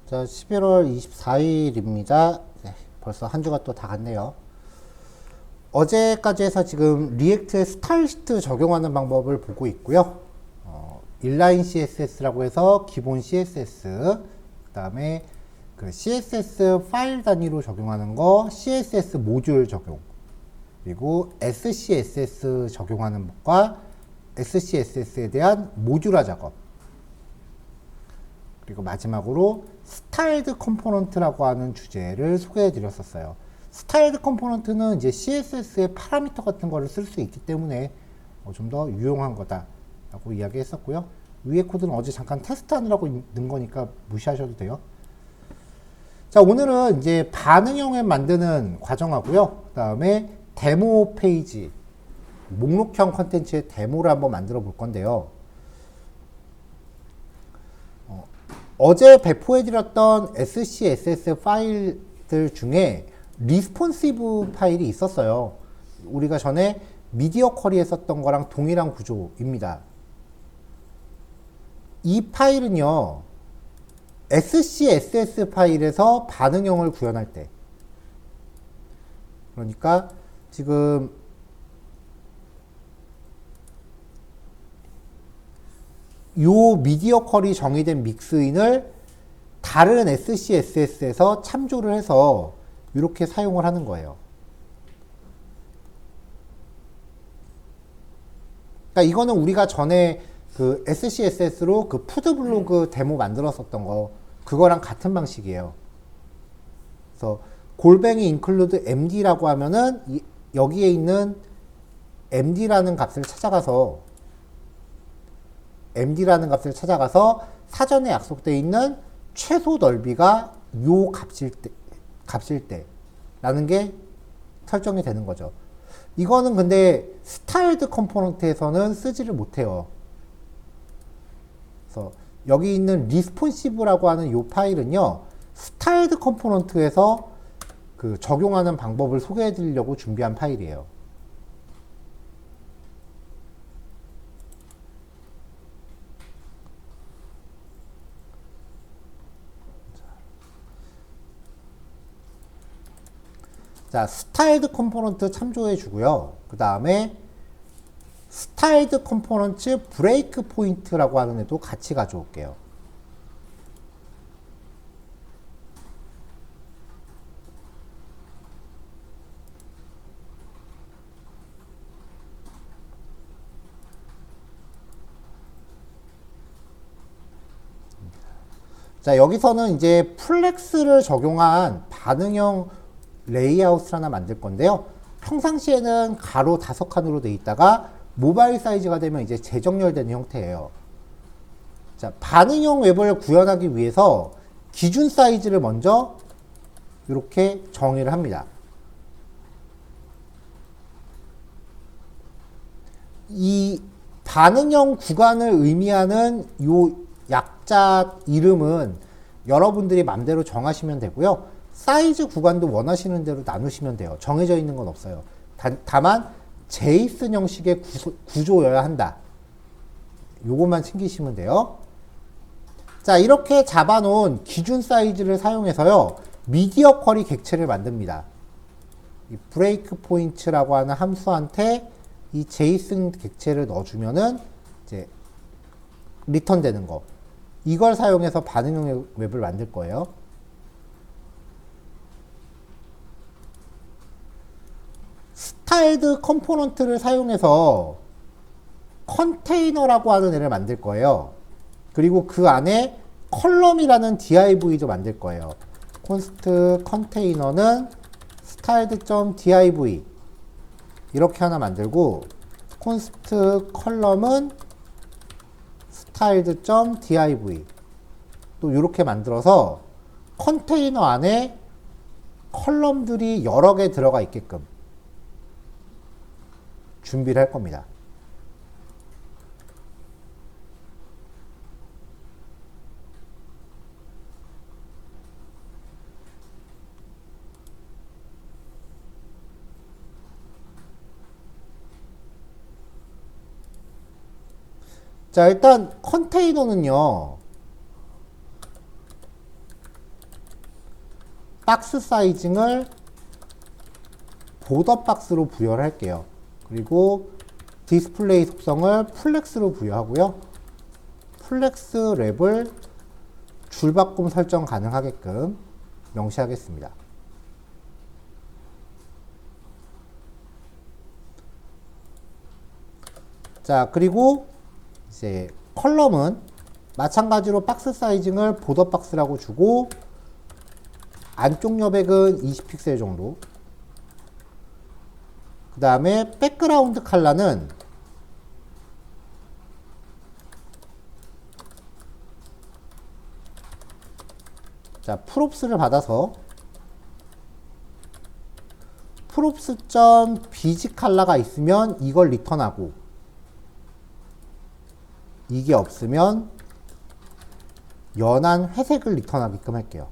자, 11월 24일입니다. 네, 벌써 한 주가 또 다 갔네요. 어제까지 해서 지금 리액트 스타일 시트 적용하는 방법을 보고 있고요. 인라인 CSS라고 해서 기본 CSS, 그 다음에 그 CSS 파일 단위로 적용하는 거, CSS 모듈 적용, 그리고 SCSS 적용하는 법과 SCSS에 대한 모듈화 작업, 그리고 마지막으로 스타일드 컴포넌트라고 하는 주제를 소개해 드렸었어요. 스타일드 컴포넌트는 이제 CSS의 파라미터 같은 거를 쓸 수 있기 때문에 좀 더 유용한 거다라고 이야기했었고요. 위에 코드는 어제 잠깐 테스트하느라고 넣은 거니까 무시하셔도 돼요. 자, 오늘은 이제 반응형을 만드는 과정하고요. 그 다음에 데모 페이지, 목록형 컨텐츠의 데모를 한번 만들어 볼 건데요. 어제 배포해드렸던 SCSS 파일들 중에 리스폰시브 파일이 있었어요. 우리가 전에 미디어 쿼리 했었던 거랑 동일한 구조입니다. 이 파일은요, SCSS 파일에서 반응형을 구현할 때, 그러니까 지금 요 미디어 쿼리 정의된 믹스인을 다른 SCSS에서 참조를 해서 이렇게 사용을 하는 거예요. 그러니까 이거는 우리가 전에 그 SCSS로 그 푸드 블로그 데모 만들었었던 거, 그거랑 같은 방식이에요. 그래서 골뱅이 include md라고 하면은 여기에 있는 md라는 값을 찾아가서 사전에 약속되어 있는 최소 넓이가 요 값일 때 라는 게 설정이 되는 거죠. 이거는 근데 스타일드 컴포넌트에서는 쓰지를 못해요. 그래서 여기 있는 리스폰시브라고 하는 요 파일은요, 스타일드 컴포넌트에서 그 적용하는 방법을 소개해 드리려고 준비한 파일이에요. 자, 스타일드 컴포넌트 참조해 주고요. 그 다음에 스타일드 컴포넌트 브레이크 포인트라고 하는 애도 같이 가져올게요. 자, 여기서는 이제 플렉스를 적용한 반응형 레이아웃을 하나 만들 건데요. 평상시에는 가로 5칸으로 돼 있다가 모바일 사이즈가 되면 이제 재정렬되는 형태예요. 자, 반응형 웹을 구현하기 위해서 기준 사이즈를 먼저 이렇게 정의를 합니다. 이 반응형 구간을 의미하는 요 약자 이름은 여러분들이 맘대로 정하시면 되고요. 사이즈 구간도 원하시는 대로 나누시면 돼요. 정해져 있는 건 없어요. 다만 제이슨 형식의 구조여야 한다. 요것만 챙기시면 돼요. 자, 이렇게 잡아놓은 기준 사이즈를 사용해서요, 미디어 쿼리 객체를 만듭니다. 이 브레이크 포인트라고 하는 함수한테 이 제이슨 객체를 넣어주면은 이제 리턴 되는 거. 이걸 사용해서 반응형 웹을 만들 거예요. 스타일드 컴포넌트를 사용해서 컨테이너라고 하는 애를 만들 거예요. 그리고 그 안에 컬럼이라는 div도 만들 거예요. const 컨테이너는 styled.div 이렇게 하나 만들고, const 컬럼은 styled.div 또 이렇게 만들어서 컨테이너 안에 컬럼들이 여러 개 들어가 있게끔 준비를 할 겁니다. 자, 일단 컨테이너는요, 박스 사이징을 보더 박스로 부여를 할게요. 그리고 디스플레이 속성을 플렉스로 부여하고요. 플렉스 랩을 줄바꿈 설정 가능하게끔 명시하겠습니다. 자, 그리고 이제 컬럼은 마찬가지로 박스 사이징을 보더 박스라고 주고 안쪽 여백은 20픽셀 정도. 그 다음에 백그라운드 컬러는 자, 프롭스를 받아서 props.bg 컬러가 있으면 이걸 리턴하고 이게 없으면 연한 회색을 리턴하게끔 할게요.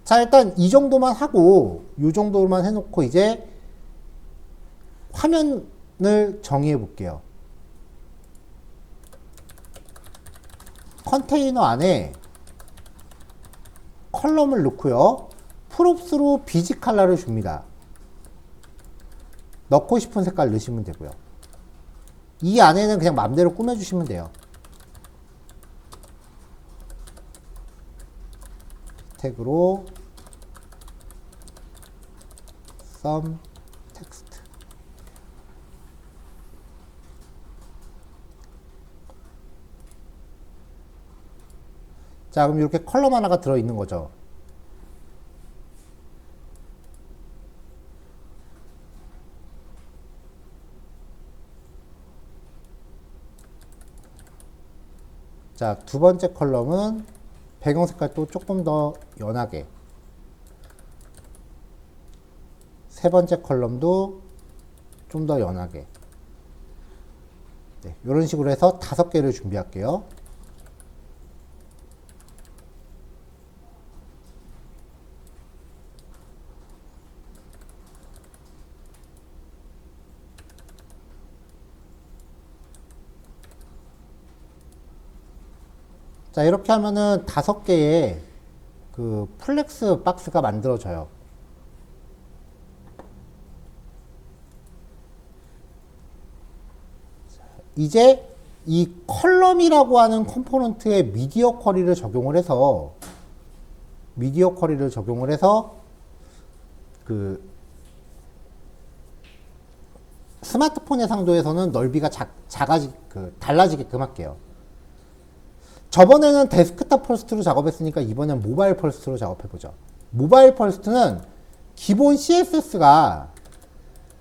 자, 일단 이 정도만 하고 이 정도만 해놓고 이제 화면을 정의해 볼게요. 컨테이너 안에 컬럼을 넣고요. 프롭스로 비지 컬러를 줍니다. 넣고 싶은 색깔 넣으시면 되고요. 이 안에는 그냥 마음대로 꾸며주시면 돼요. 태그로 some text. 자, 그럼 이렇게 컬럼 하나가 들어있는 거죠. 자, 두 번째 컬럼은 배경 색깔도 조금 더 연하게. 세 번째 컬럼도 좀 더 연하게. 네, 이런 식으로 해서 5개를 준비할게요. 자, 이렇게 하면은 5개의 그 플렉스 박스가 만들어져요. 이제 이 컬럼이라고 하는 컴포넌트에 미디어 쿼리를 적용을 해서 그 스마트폰 해상도에서는 넓이가 달라지게끔 할게요. 저번에는 데스크탑 퍼스트로 작업했으니까 이번엔 모바일 퍼스트로 작업해보죠. 모바일 퍼스트는 기본 CSS가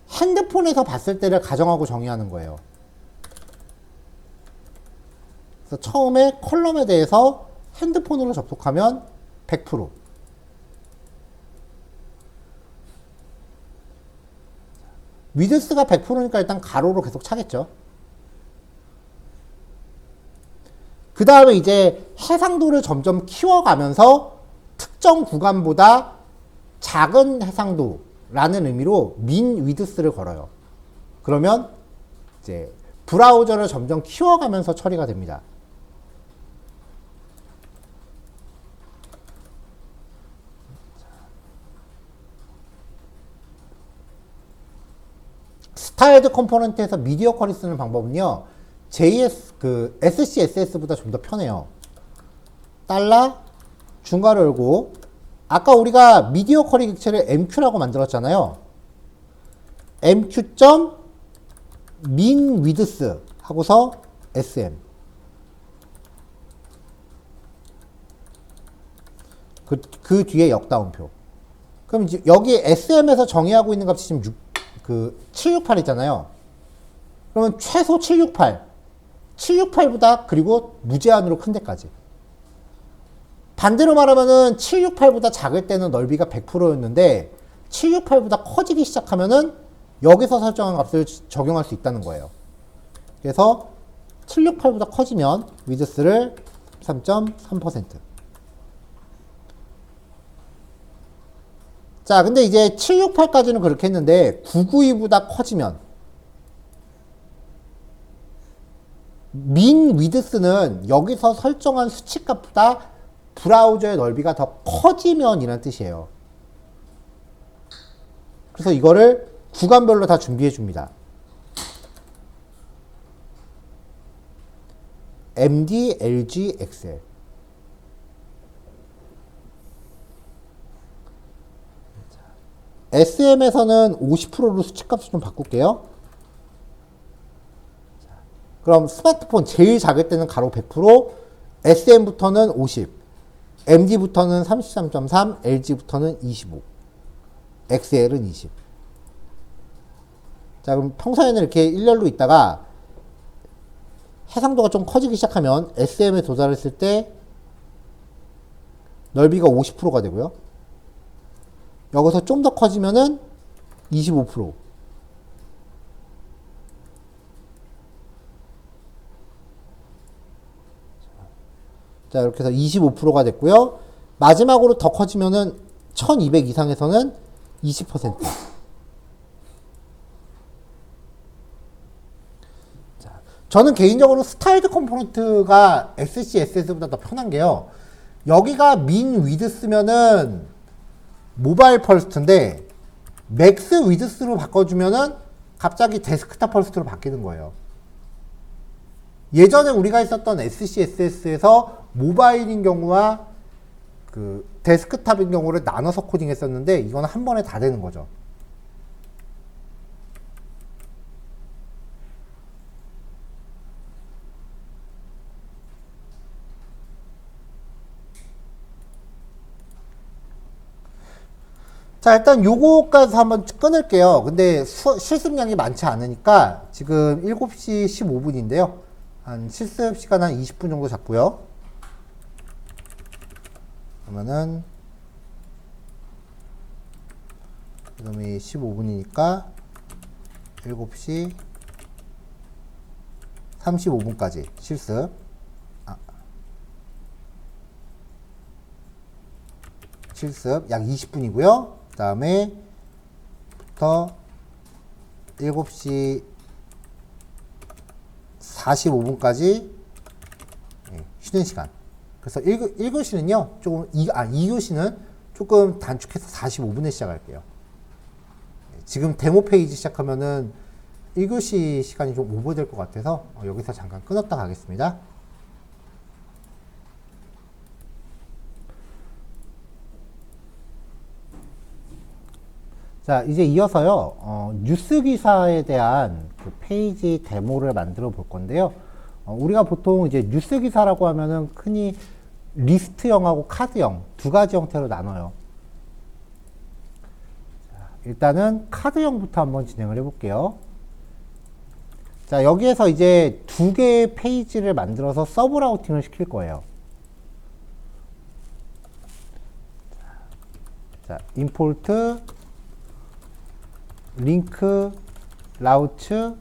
핸드폰에서 봤을 때를 가정하고 정의하는 거예요. 그래서 처음에 컬럼에 대해서 핸드폰으로 접속하면 100%. 위드스가 100%니까 일단 가로로 계속 차겠죠. 그 다음에 이제 해상도를 점점 키워가면서 특정 구간보다 작은 해상도라는 의미로 민 위드스를 걸어요. 그러면 이제 브라우저를 점점 키워가면서 처리가 됩니다. 스타일드 컴포넌트에서 미디어 쿼리 쓰는 방법은요. SCSS보다 좀 더 편해요. 달러 중괄호 열고 아까 우리가 미디어 쿼리 객체를 MQ라고 만들었잖아요. MQ.min width 하고서 SM. 그 뒤에 역다운표. 그럼 이제 여기 SM에서 정의하고 있는 값이 지금 768이잖아요. 그러면 최소 768. 768보다 그리고 무제한으로 큰 데까지. 반대로 말하면은 768보다 작을 때는 넓이가 100%였는데 768보다 커지기 시작하면은 여기서 설정한 값을 적용할 수 있다는 거예요. 그래서 768보다 커지면 위드스를 3.3%. 자, 근데 이제 768까지는 그렇게 했는데 992보다 커지면 min width는 여기서 설정한 수치값보다 브라우저의 넓이가 더 커지면 이란 뜻이에요. 그래서 이거를 구간별로 다 준비해 줍니다. MD, LG, XL. SM에서는 50%로 수치값을 좀 바꿀게요. 그럼 스마트폰 제일 작을 때는 가로 100%, SM부터는 50, MD부터는 33.3, LG부터는 25, XL은 20. 자, 그럼 평소에는 이렇게 일렬로 있다가 해상도가 좀 커지기 시작하면 SM에 도달했을 때 넓이가 50%가 되고요. 여기서 좀 더 커지면은 25%. 자, 이렇게 해서 25%가 됐고요. 마지막으로 더 커지면은 1200 이상에서는 20%. 자, 저는 개인적으로 스타일드 컴포넌트가 SC, SS보다 더 편한 게요. 여기가 민 위드스면은 모바일 펄스트인데 맥스 위드스로 바꿔주면은 갑자기 데스크탑 펄스트로 바뀌는 거예요. 예전에 우리가 있었던 SC, SS에서 모바일인 경우와 그 데스크탑인 경우를 나눠서 코딩했었는데 이거는 한 번에 다 되는 거죠. 자, 일단 요거까지 한번 끊을게요. 근데 실습량이 많지 않으니까 지금 7시 15분인데요. 한 실습 시간 한 20분 정도 잡고요. 그러면은 그다음에 15분이니까 7시 35분까지 실습. 실습 약 20분이고요. 그 다음에 부터 7시 45분까지 쉬는 시간. 그래서 1교시는요, 조금, 2교시는 조금 단축해서 45분에 시작할게요. 지금 데모 페이지 시작하면은 1교시 시간이 좀 오버될 것 같아서 여기서 잠깐 끊었다 가겠습니다. 자, 이제 이어서요, 뉴스 기사에 대한 그 페이지 데모를 만들어 볼 건데요. 우리가 보통 이제 뉴스 기사라고 하면은 흔히 리스트형하고 카드형 두 가지 형태로 나눠요. 자, 일단은 카드형부터 한번 진행을 해 볼게요. 자, 여기에서 이제 두 개의 페이지를 만들어서 서브 라우팅을 시킬 거예요. 자, 임포트 링크 라우트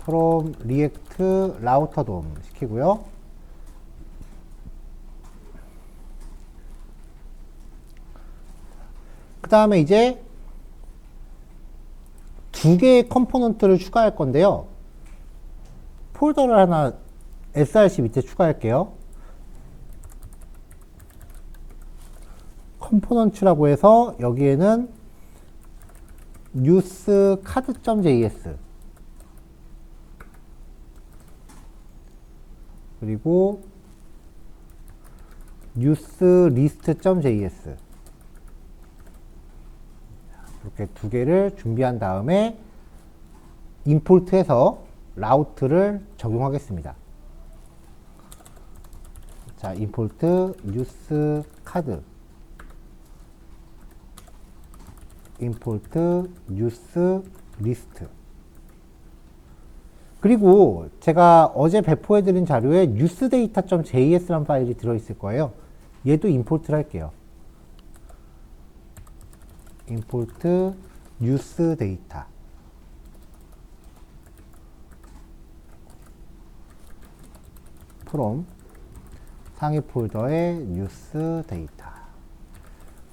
from react router DOM 시키고요. 그 다음에 이제 두 개의 컴포넌트를 추가할 건데요. 폴더를 하나 src 밑에 추가할게요. 컴포넌트라고 해서 여기에는 newscard.js 그리고 newslist.js 이렇게 두 개를 준비한 다음에 임포트해서 라우트를 적용하겠습니다. 자, 임포트 newscard import news list. 그리고 제가 어제 배포해드린 자료에 newsdata.js라는 파일이 들어있을 거예요. 얘도 임포트를 할게요. import newsdata. from 상위 폴더의 newsdata.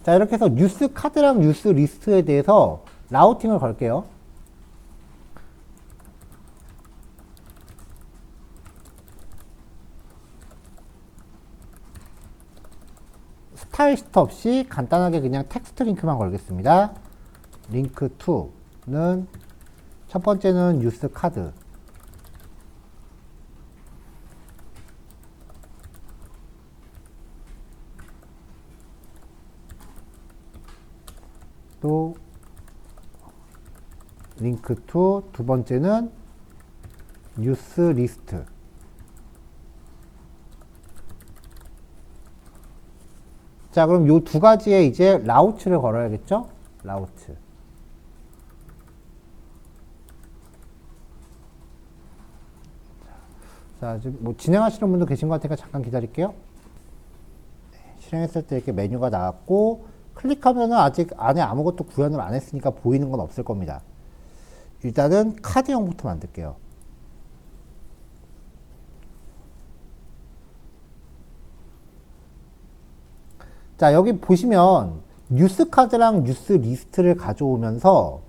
자, 이렇게 해서 뉴스 카드랑 뉴스 리스트에 대해서 라우팅을 걸게요. 스타일 시트 없이 간단하게 그냥 텍스트 링크만 걸겠습니다. 링크 2는 첫 번째는 유스 카드. 또 링크 2 두 번째는 뉴스 리스트. 자, 그럼 요 두 가지에 이제 라우츠를 걸어야겠죠? 라우츠. 자, 지금 뭐 진행하시는 분도 계신 것 같으니까 잠깐 기다릴게요. 네, 실행했을 때 이렇게 메뉴가 나왔고, 클릭하면은 아직 안에 아무것도 구현을 안 했으니까 보이는 건 없을 겁니다. 일단은 카드형부터 만들게요. 자, 여기 보시면 뉴스 카드랑 뉴스 리스트를 가져오면서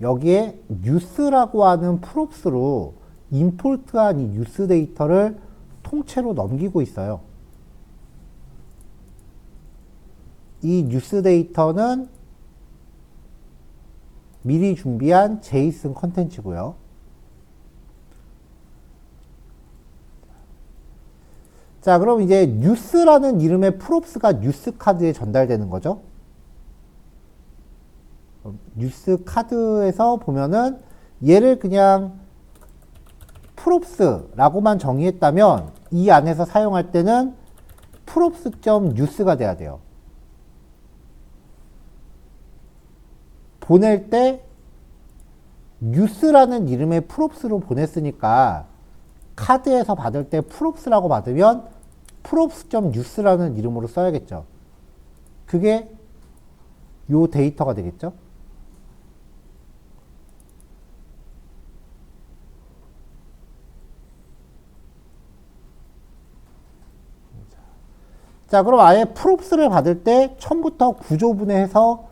여기에 뉴스라고 하는 프롭스로 임포트한 이 뉴스 데이터를 통째로 넘기고 있어요. 이 뉴스 데이터는 미리 준비한 제이슨 컨텐츠고요. 자, 그럼 이제 뉴스라는 이름의 프롭스가 뉴스 카드에 전달되는 거죠. 뉴스 카드에서 보면은 얘를 그냥 프롭스라고만 정의했다면 이 안에서 사용할 때는 props.news가 돼야 돼요. 보낼 때 뉴스라는 이름의 프롭스로 보냈으니까 카드에서 받을 때 프롭스라고 받으면 props.news라는 이름으로 써야겠죠. 그게 요 데이터가 되겠죠. 자, 그럼 아예 props를 받을 때 처음부터 구조분해해서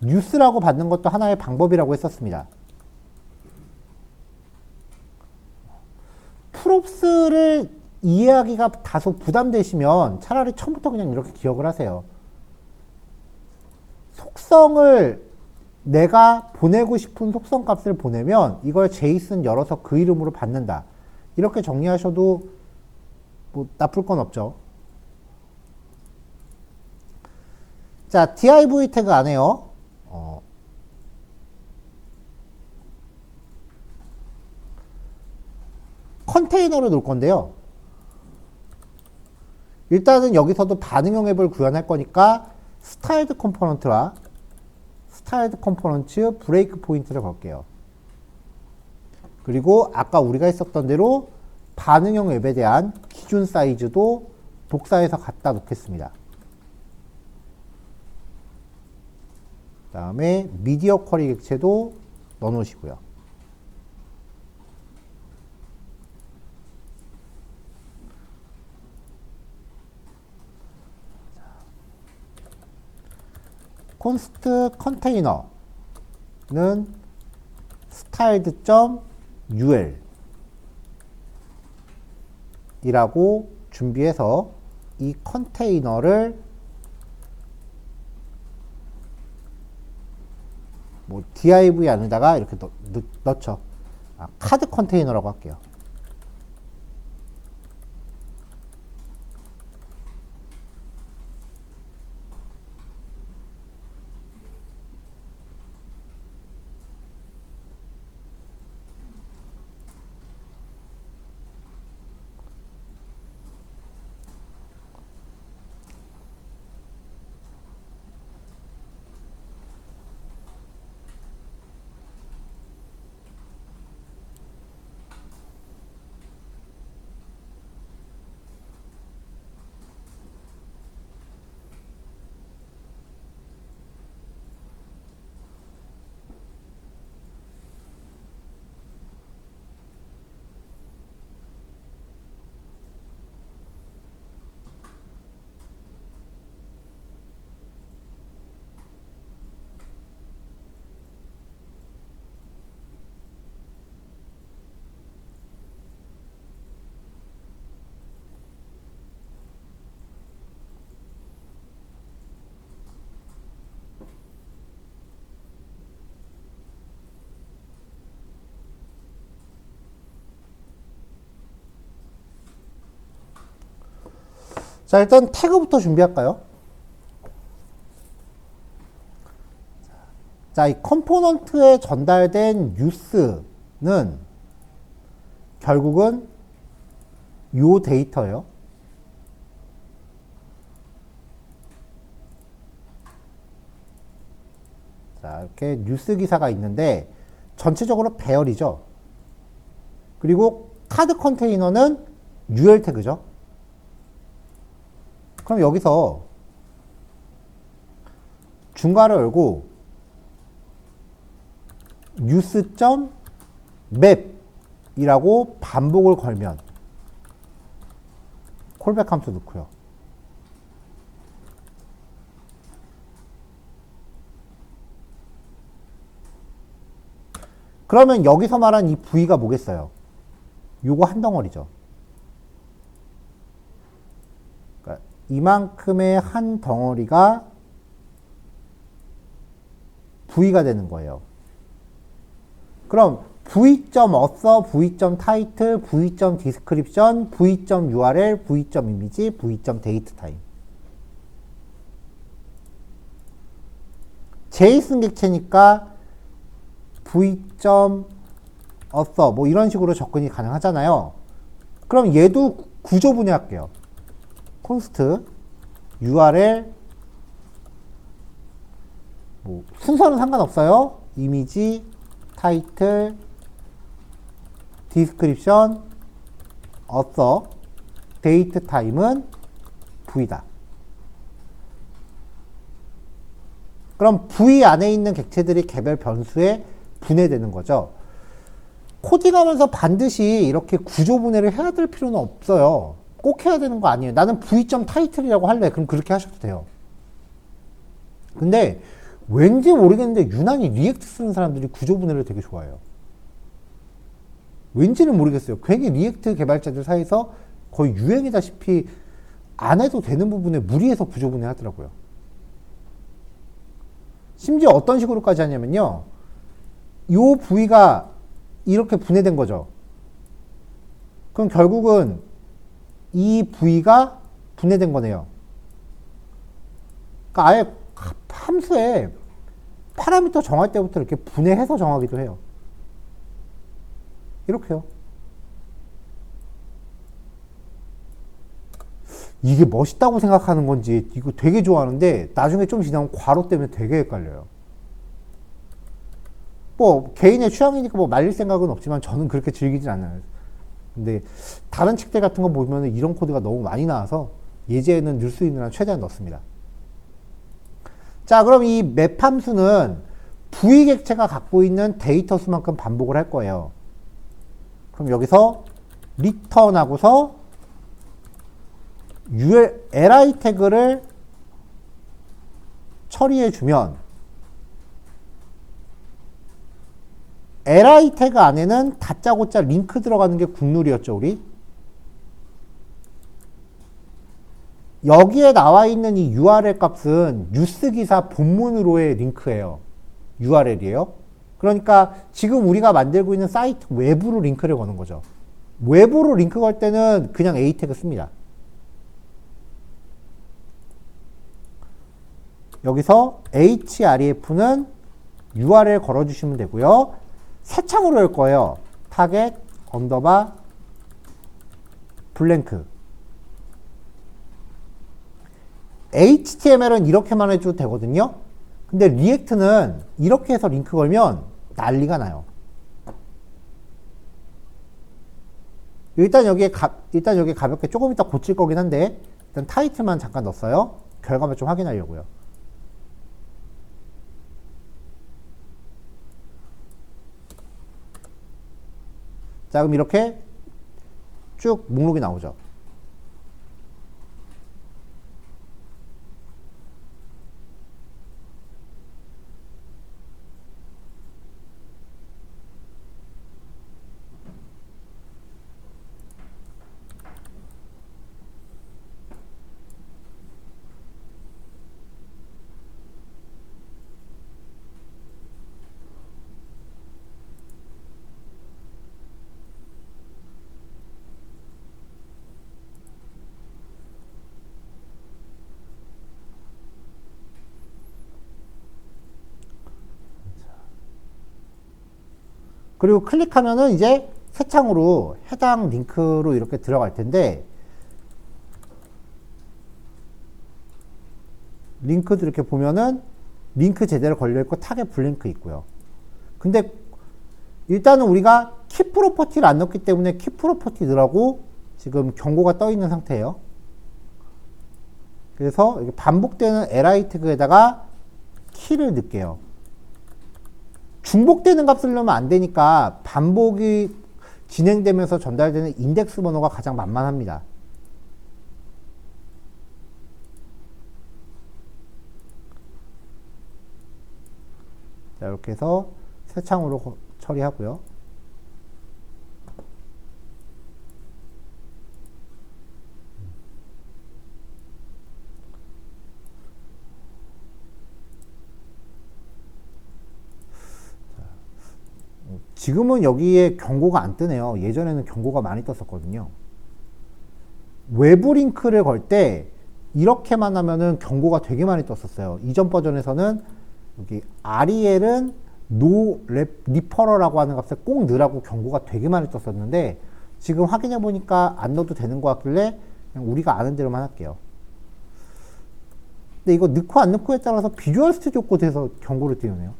뉴스라고 받는 것도 하나의 방법이라고 했었습니다. props를 이해하기가 다소 부담되시면 차라리 처음부터 그냥 이렇게 기억을 하세요. 속성을 내가 보내고 싶은 속성 값을 보내면 이걸 제이슨 열어서 그 이름으로 받는다. 이렇게 정리하셔도 뭐 나쁠 건 없죠. 자, div 태그 안에요. 컨테이너를 놓을 건데요. 일단은 여기서도 반응형 앱을 구현할 거니까 스타일드 컴포넌트와 스타일드 컴포넌트 브레이크 포인트를 걸게요. 그리고 아까 우리가 했었던 대로 반응형 앱에 대한 기준 사이즈도 독사해서 갖다 놓겠습니다. 그 다음에 미디어 쿼리 객체도 넣어 놓으시고요. 콘스트 컨테이너는 styled.ul 이라고 준비해서 이 컨테이너를 뭐 div 안에다가 이렇게 넣죠. 카드 컨테이너라고 할게요. 자, 일단 태그부터 준비할까요? 자, 이 컴포넌트에 전달된 뉴스는 결국은 요 데이터예요. 자, 이렇게 뉴스 기사가 있는데 전체적으로 배열이죠. 그리고 카드 컨테이너는 UL 태그죠. 그럼 여기서 중괄호 열고 news.map이라고 반복을 걸면 콜백 함수 넣고요. 그러면 여기서 말한 이 V가 뭐겠어요? 요거 한 덩어리죠. 그러니까 이만큼의 한 덩어리가 V가 되는 거예요. 그럼 v.author, v.title, v.description, v.url, v.image, v.datetime. JSON 객체니까 v.author 뭐 이런 식으로 접근이 가능하잖아요. 그럼 얘도 구조 분해할게요. const url 뭐 순서는 상관없어요. 이미지, 타이틀, 디스크립션, author, 데이트 타임은 V다. 그럼 V 안에 있는 객체들이 개별 변수에 분해되는 거죠. 코딩하면서 반드시 이렇게 구조 분해를 해야 될 필요는 없어요. 꼭 해야 되는 거 아니에요. 나는 v.title이라고 할래. 그럼 그렇게 하셔도 돼요. 근데 왠지 모르겠는데 유난히 리액트 쓰는 사람들이 구조 분해를 되게 좋아해요. 왠지는 모르겠어요. 괜히 리액트 개발자들 사이에서 거의 유행이다시피 안 해도 되는 부분에 무리해서 구조 분해 하더라고요. 심지어 어떤 식으로까지 하냐면요. 요 부위가 이렇게 분해된 거죠. 그럼 결국은 이 부위가 분해된 거네요. 그러니까 아예 함수에 파라미터 정할 때부터 이렇게 분해해서 정하기도 해요. 이렇게요. 이게 멋있다고 생각하는 건지 이거 되게 좋아하는데 나중에 좀 지나면 괄호 때문에 되게 헷갈려요. 뭐 개인의 취향이니까 뭐 말릴 생각은 없지만 저는 그렇게 즐기진 않아요. 근데 다른 책들 같은 거 보면 이런 코드가 너무 많이 나와서 예제에는 넣을 수 있는 한 최대한 넣습니다. 자, 그럼 이 맵 함수는 V 객체가 갖고 있는 데이터 수만큼 반복을 할 거예요. 그럼 여기서 return 하고서 li 태그를 처리해 주면 li 태그 안에는 다짜고짜 링크 들어가는 게 국룰이었죠, 우리. 여기에 나와 있는 이 URL 값은 뉴스 기사 본문으로의 링크예요. URL이에요. 그러니까 지금 우리가 만들고 있는 사이트 외부로 링크를 거는 거죠. 외부로 링크 걸 때는 그냥 A 태그 씁니다. 여기서 href는 URL 걸어주시면 되고요. 새 창으로 열 거예요. 타겟 언더바 블랭크. HTML은 이렇게만 해줘도 되거든요. 근데 리액트는 이렇게 해서 링크 걸면 난리가 나요. 일단 여기에 가볍게 조금 이따 고칠 거긴 한데 일단 타이틀만 잠깐 넣었어요. 결과만 좀 확인하려고요. 자, 그럼 이렇게 쭉 목록이 나오죠. 그리고 클릭하면은 이제 새 창으로 해당 링크로 이렇게 들어갈 텐데, 링크도 이렇게 보면은 링크 제대로 걸려있고 타겟 블링크 있고요. 근데 일단은 우리가 키 프로퍼티를 안 넣기 때문에 키 프로퍼티 넣으라고 지금 경고가 떠 있는 상태예요. 그래서 반복되는 li 태그에다가 키를 넣을게요. 중복되는 값을 넣으면 안 되니까 반복이 진행되면서 전달되는 인덱스 번호가 가장 만만합니다. 자, 이렇게 해서 새 창으로 처리하고요. 지금은 여기에 경고가 안 뜨네요. 예전에는 경고가 많이 떴었거든요. 외부 링크를 걸 때 이렇게만 하면은 경고가 되게 많이 떴었어요. 이전 버전에서는 여기 REL은 no referral라고 하는 값을 꼭 넣으라고 경고가 되게 많이 떴었는데, 지금 확인해 보니까 안 넣어도 되는 것 같길래 그냥 우리가 아는 대로만 할게요. 근데 이거 넣고 안 넣고에 따라서 비주얼 스튜디오 코드에서 경고를 띄우네요.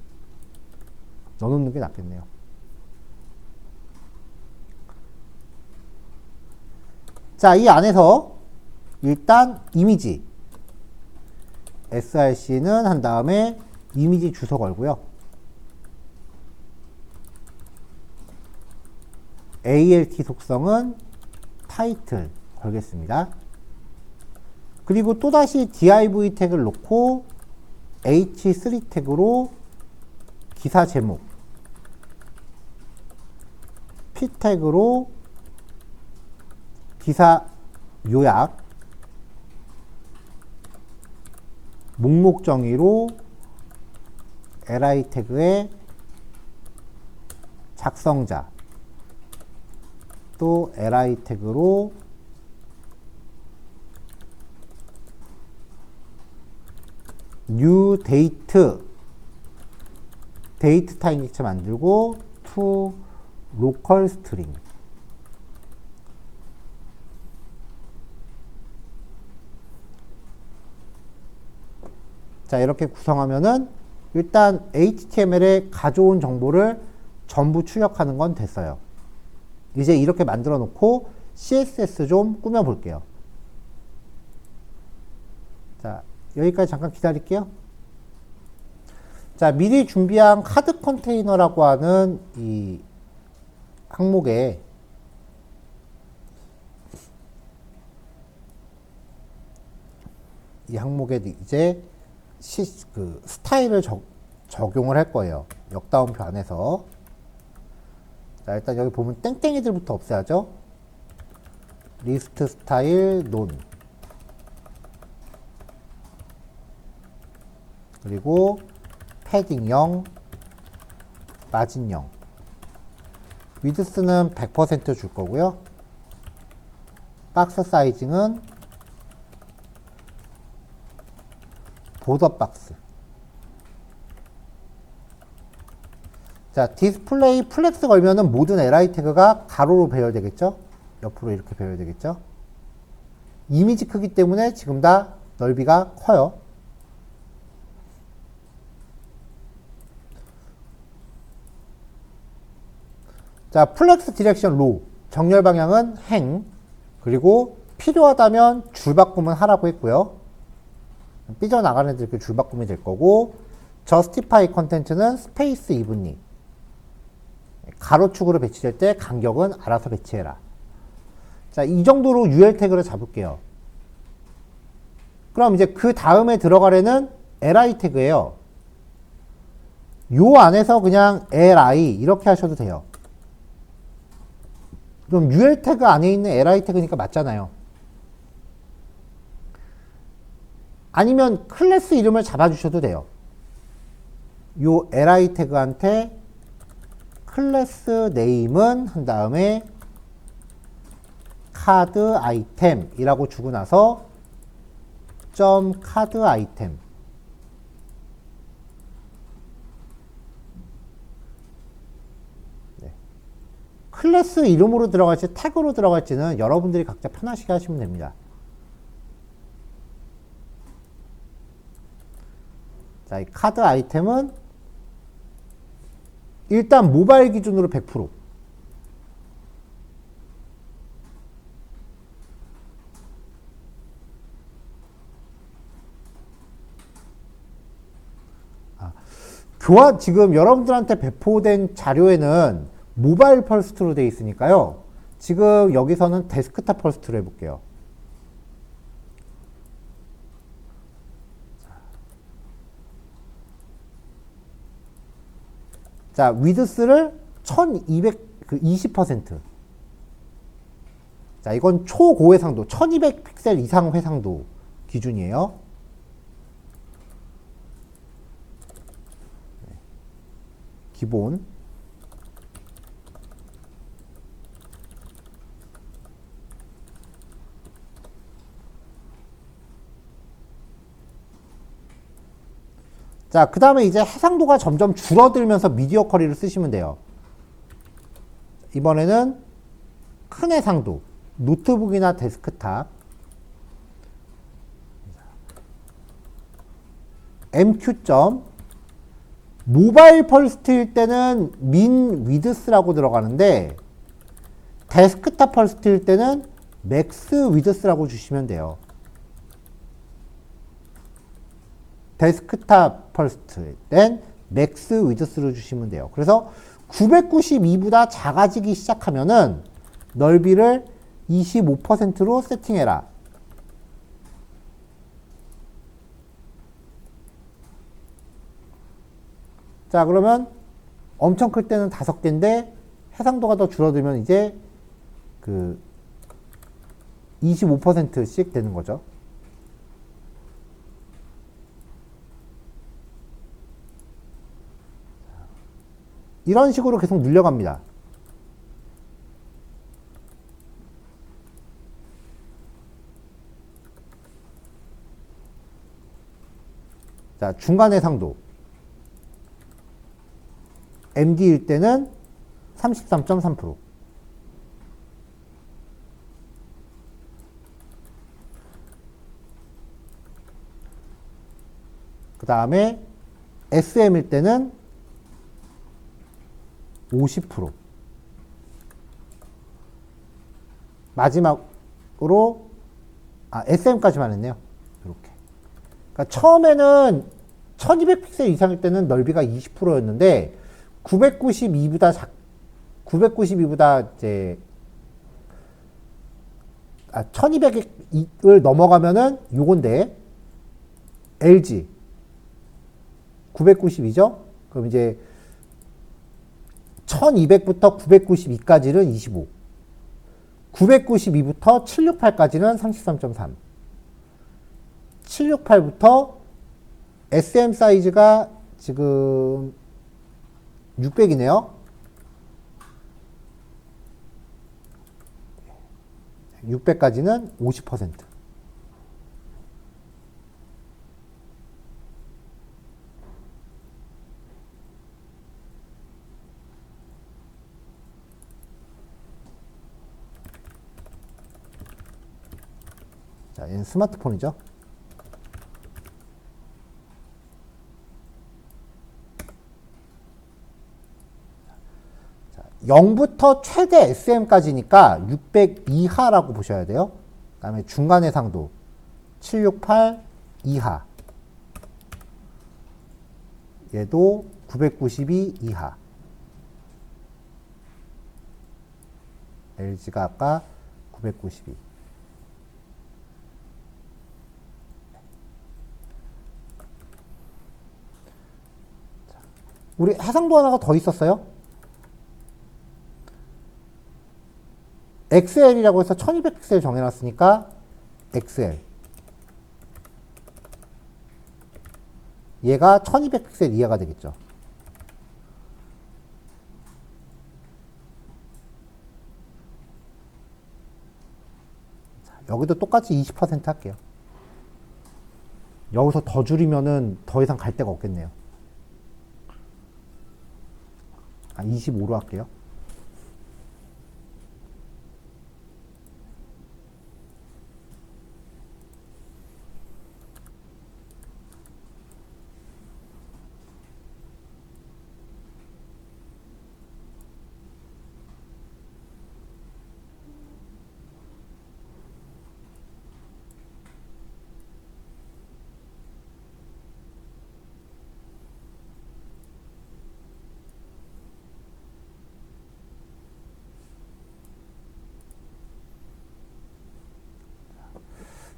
넣어놓는 게 낫겠네요. 자, 이 안에서 일단 이미지 src는 한 다음에 이미지 주소 걸고요. alt 속성은 타이틀 걸겠습니다. 그리고 또다시 div 태그를 놓고 h3 태그로 기사 제목, p 태그로 기사 요약, 목록 정의로 li 태그의 작성자, 또 li 태그로 new date, 데이트 타임 객체 만들고 to local string. 자, 이렇게 구성하면은 일단 HTML에 가져온 정보를 전부 출력하는 건 됐어요. 이제 이렇게 만들어 놓고 CSS 좀 꾸며 볼게요. 자, 여기까지 잠깐 기다릴게요. 자, 미리 준비한 카드 컨테이너라고 하는 이 항목에 이제 스타일을 적용을 할 거예요. 역다운표 안에서. 자, 일단 여기 보면 땡땡이들부터 없애야죠. 리스트 스타일 논. 그리고 패딩 0, 마진 0. 위드스는 100% 줄 거고요. 박스 사이징은 보더 박스. 자, 디스플레이 플렉스 걸면은 모든 li 태그가 가로로 배열되겠죠? 옆으로 이렇게 배열되겠죠? 이미지 크기 때문에 지금 다 넓이가 커요. 자, 플렉스 디렉션 로, 정렬 방향은 행, 그리고 필요하다면 줄 바꾸면 하라고 했고요. 삐져나가는 애들 이렇게 줄 바꾸면 될 거고, justify 컨텐츠는 스페이스 이븐리, 가로축으로 배치될 때 간격은 알아서 배치해라. 자, 이 정도로 UL 태그를 잡을게요. 그럼 이제 그 다음에 들어가려는 li 태그예요. 요 안에서 그냥 li 이렇게 하셔도 돼요. 그럼 UL 태그 안에 있는 li 태그니까 맞잖아요. 아니면 클래스 이름을 잡아주셔도 돼요. 요 li 태그한테 클래스 네임은 한 다음에 카드 아이템이라고 주고 나서 점 카드 아이템. 네. 클래스 이름으로 들어갈지 태그로 들어갈지는 여러분들이 각자 편하시게 하시면 됩니다. 자, 이 카드 아이템은 일단 모바일 기준으로 100%. 교환, 지금 여러분들한테 배포된 자료에는 모바일 펄스트로 되어 있으니까요. 지금 여기서는 데스크탑 펄스트로 해볼게요. 자, 위드스를 20%. 자, 이건 초고해상도, 1200 픽셀 이상 해상도 기준이에요. 기본. 자, 그 다음에 이제 해상도가 점점 줄어들면서 미디어 쿼리를 쓰시면 돼요. 이번에는 큰 해상도, 노트북이나 데스크탑, MQ. 모바일 펄스트일 때는 민 위드스라고 들어가는데 데스크탑 펄스트일 때는 맥스 위드스라고 주시면 돼요. 데스크탑 펄스트일 땐 맥스 위드스로 주시면 돼요. 그래서 992보다 작아지기 시작하면은 넓이를 25%로 세팅해라. 자, 그러면 엄청 클 때는 5개인데 해상도가 더 줄어들면 이제 그 25%씩 되는 거죠. 이런 식으로 계속 늘려갑니다. 자, 중간 해상도. MD일 때는 33.3%. 그 다음에 SM일 때는 50%. 마지막으로 SM까지만 했네요. 이렇게. 그러니까 처음에는 1200 픽셀 이상일 때는 넓이가 20%였는데 992보다 이제 1200을 넘어가면은 요건데 LG 992죠? 그럼 이제 1200부터 992까지는 25. 992부터 768까지는 33.3. 768부터 SM 사이즈가 지금 600이네요. 600까지는 50%. 자, 얘는 스마트폰이죠. 자, 0부터 최대 SM까지니까 600 이하라고 보셔야 돼요. 그 다음에 중간 해상도 768 이하. 얘도 992 이하. LG가 아까 992. 우리 해상도 하나가 더 있었어요. XL이라고 해서 1200픽셀 정해놨으니까 XL. 얘가 1200픽셀 이하가 되겠죠. 자, 여기도 똑같이 20% 할게요. 여기서 더 줄이면은 더 이상 갈 데가 없겠네요. 25로 할게요.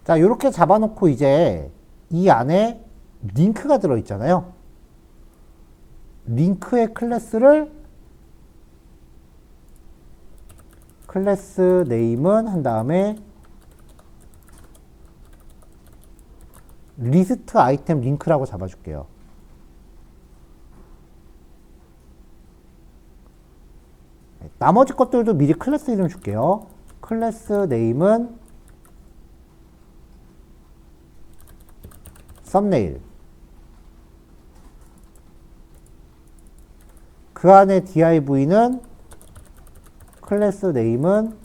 자, 이렇게 잡아놓고 이제 이 안에 링크가 들어있잖아요. 링크의 클래스를 클래스 네임은 한 다음에 리스트 아이템 링크라고 잡아줄게요. 나머지 것들도 미리 클래스 이름 줄게요. 클래스 네임은 썸네일. 그 안에 div는 클래스 네임은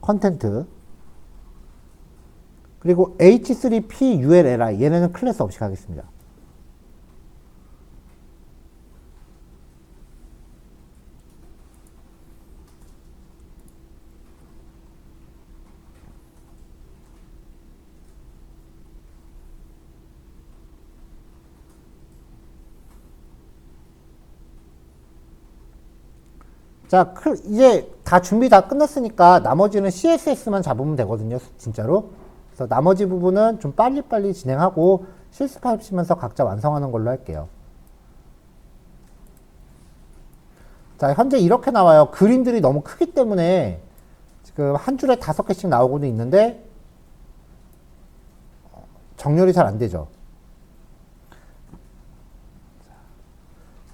컨텐트. 그리고 h3p_ulli 얘네는 클래스 없이 가겠습니다. 자, 이제 다 준비 다 끝났으니까 나머지는 CSS만 잡으면 되거든요, 진짜로. 그래서 나머지 부분은 좀 빨리빨리 진행하고 실습하시면서 각자 완성하는 걸로 할게요. 자, 현재 이렇게 나와요. 그림들이 너무 크기 때문에 지금 한 줄에 5개씩 나오고는 있는데 정렬이 잘 안 되죠.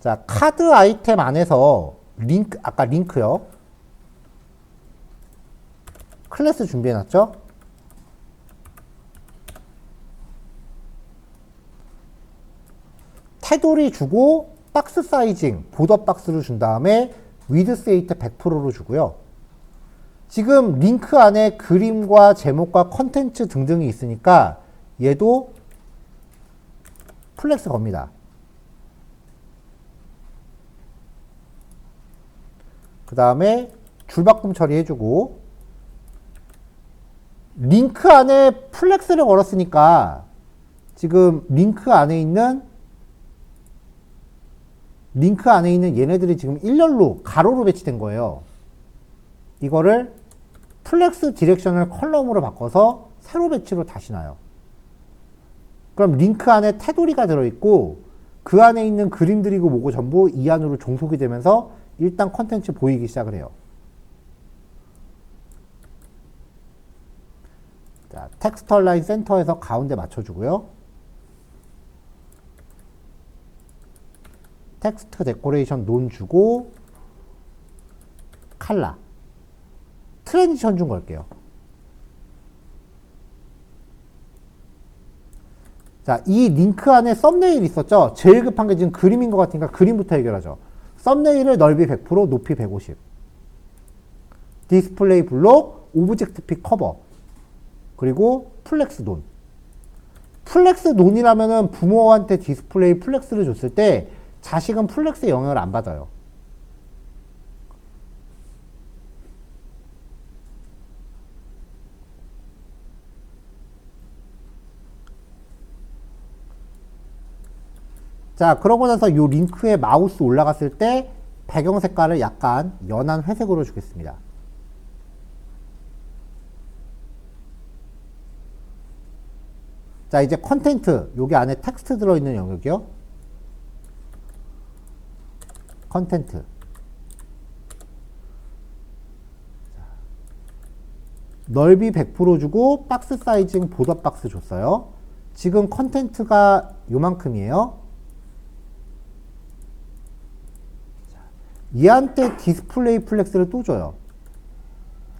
자, 카드 아이템 안에서 링크, 아까 링크요. 클래스 준비해놨죠? 테두리 주고 박스 사이징, 보더 박스를 준 다음에 위드 웨이트 100%로 주고요. 지금 링크 안에 그림과 제목과 컨텐츠 등등이 있으니까 얘도 플렉스 겁니다. 그 다음에 줄바꿈 처리해주고 링크 안에 플렉스를 걸었으니까 지금 링크 안에 있는 얘네들이 지금 일렬로 가로로 배치된 거예요. 이거를 플렉스 디렉션을 컬럼으로 바꿔서 세로 배치로 다시 놔요. 그럼 링크 안에 테두리가 들어있고 그 안에 있는 그림들이고 뭐고 전부 이 안으로 종속이 되면서 일단 컨텐츠 보이기 시작을 해요. 자, 텍스트 라인 센터에서 가운데 맞춰주고요. 텍스트 데코레이션 논 주고 칼라 트랜지션 준 걸게요. 자, 이 링크 안에 썸네일 있었죠? 제일 급한 게 지금 그림인 것 같으니까 그림부터 해결하죠. 썸네일을 넓이 100%, 높이 150. 디스플레이 블록, 오브젝트 픽 커버. 그리고 플렉스 논. 플렉스 논이라면은 부모한테 디스플레이 플렉스를 줬을 때 자식은 플렉스의 영향을 안 받아요. 자, 그러고 나서 이 링크에 마우스 올라갔을 때 배경 색깔을 약간 연한 회색으로 주겠습니다. 자, 이제 컨텐트, 여기 안에 텍스트 들어있는 영역이요. 컨텐트. 넓이 100% 주고 박스 사이징 보더 박스 줬어요. 지금 컨텐트가 요만큼이에요. 얘한테 디스플레이 플렉스를 또 줘요.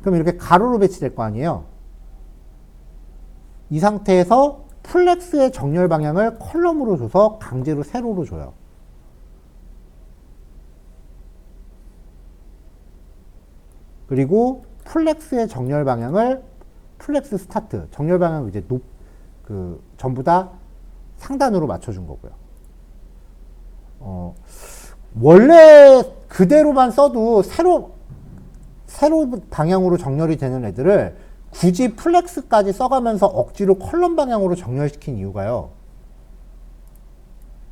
그럼 이렇게 가로로 배치될 거 아니에요. 이 상태에서 플렉스의 정렬 방향을 컬럼으로 줘서 강제로 세로로 줘요. 그리고 플렉스의 정렬 방향을 플렉스 스타트, 정렬 방향을 이제 전부 다 상단으로 맞춰준 거고요. 원래 그대로만 써도 세로 방향으로 정렬이 되는 애들을 굳이 플렉스까지 써가면서 억지로 컬럼 방향으로 정렬시킨 이유가요.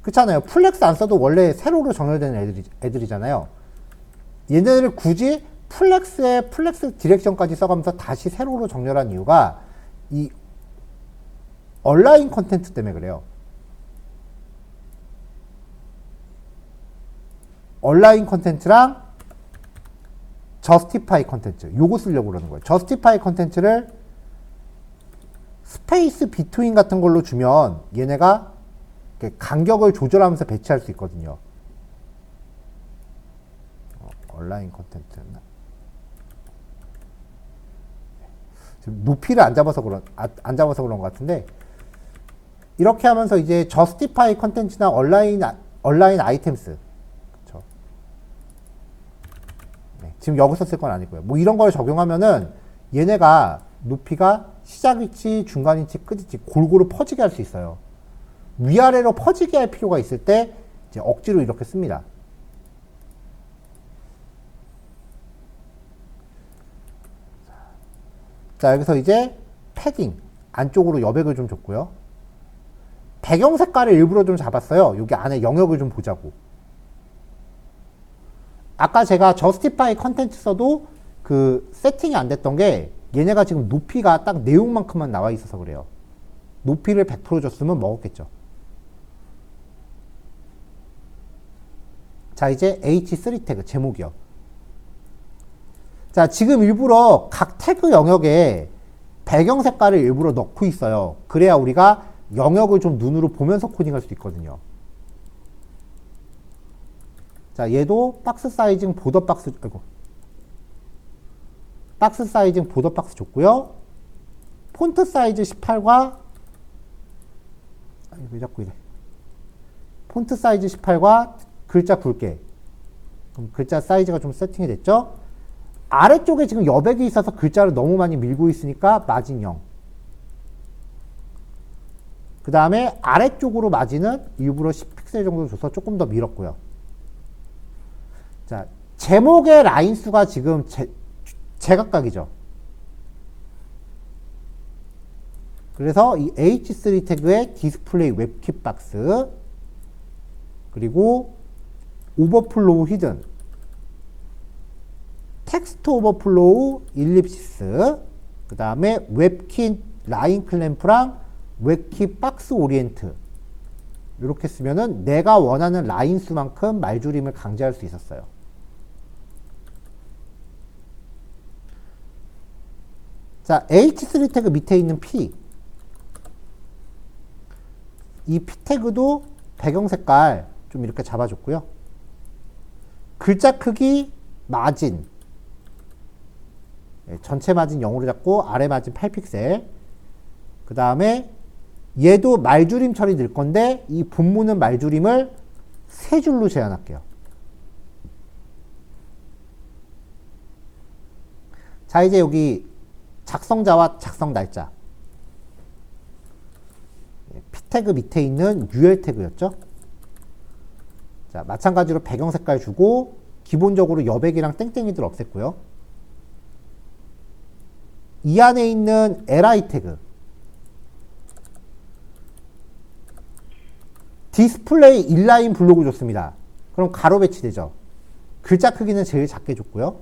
그렇잖아요. 플렉스 안 써도 원래 세로로 정렬되는 애들이잖아요. 얘네들을 굳이 플렉스 디렉션까지 써가면서 다시 세로로 정렬한 이유가 이 얼라인 컨텐트 때문에 그래요. 얼라인 컨텐츠랑 저스티파이 컨텐츠 요거 쓰려고 그러는 거예요. 저스티파이 컨텐츠를 스페이스 비트윈 같은 걸로 주면 얘네가 간격을 조절하면서 배치할 수 있거든요. 얼라인 컨텐츠 지금 높이를 안 잡아서 그런 것 같은데, 이렇게 하면서 이제 저스티파이 컨텐츠나 얼라인 아이템스, 그쵸? 네, 지금 여기서 쓸 건 아니고요. 뭐 이런 걸 적용하면은 얘네가 높이가 시작 위치, 중간 위치, 끝 위치 골고루 퍼지게 할 수 있어요. 위아래로 퍼지게 할 필요가 있을 때 이제 억지로 이렇게 씁니다. 자, 여기서 이제 패딩 안쪽으로 여백을 좀 줬고요. 배경 색깔을 일부러 좀 잡았어요. 여기 안에 영역을 좀 보자고. 아까 제가 저스티파이 컨텐츠 써도 그 세팅이 안 됐던 게 얘네가 지금 높이가 딱 내용만큼만 나와 있어서 그래요. 높이를 100% 줬으면 먹었겠죠. 자, 이제 H3 태그 제목이요. 자, 지금 일부러 각 태그 영역에 배경 색깔을 일부러 넣고 있어요. 그래야 우리가 영역을 좀 눈으로 보면서 코딩할 수 있거든요. 자, 얘도 박스 사이징 보더 박스, 박스 사이징 보더 박스 줬고요. 폰트 사이즈 18과 왜 자꾸 이래. 폰트 사이즈 18과 글자 굵게. 그럼 글자 사이즈가 좀 세팅이 됐죠? 아래쪽에 지금 여백이 있어서 글자를 너무 많이 밀고 있으니까 마진 0. 그 다음에 아래쪽으로 마진은 일부러 10픽셀 정도 줘서 조금 더 밀었고요. 자, 제목의 라인 수가 지금 제각각이죠. 그래서 이 H3 태그의 디스플레이 웹킷 박스, 그리고 오버플로우 히든, 텍스트 오버플로우 일립시스, 그 다음에 웹킷 라인 클램프랑 웹킷 박스 오리엔트, 이렇게 쓰면은 내가 원하는 라인 수만큼 말줄임을 강제할 수 있었어요. 자, H3 태그 밑에 있는 P, 이 P 태그도 배경 색깔 좀 이렇게 잡아줬고요. 글자 크기 마진, 전체 마진 0으로 잡고 아래 마진 8픽셀. 그 다음에 얘도 말줄임 처리 늘 건데 이 본문은 말줄임을 3줄로 제한할게요. 자, 이제 여기 작성자와 작성 날짜. P 태그 밑에 있는 UL 태그였죠. 자, 마찬가지로 배경 색깔 주고 기본적으로 여백이랑 땡땡이들 없앴고요. 이 안에 있는 li 태그, 디스플레이 인라인 블록을 줬습니다. 그럼 가로 배치되죠. 글자 크기는 제일 작게 줬고요.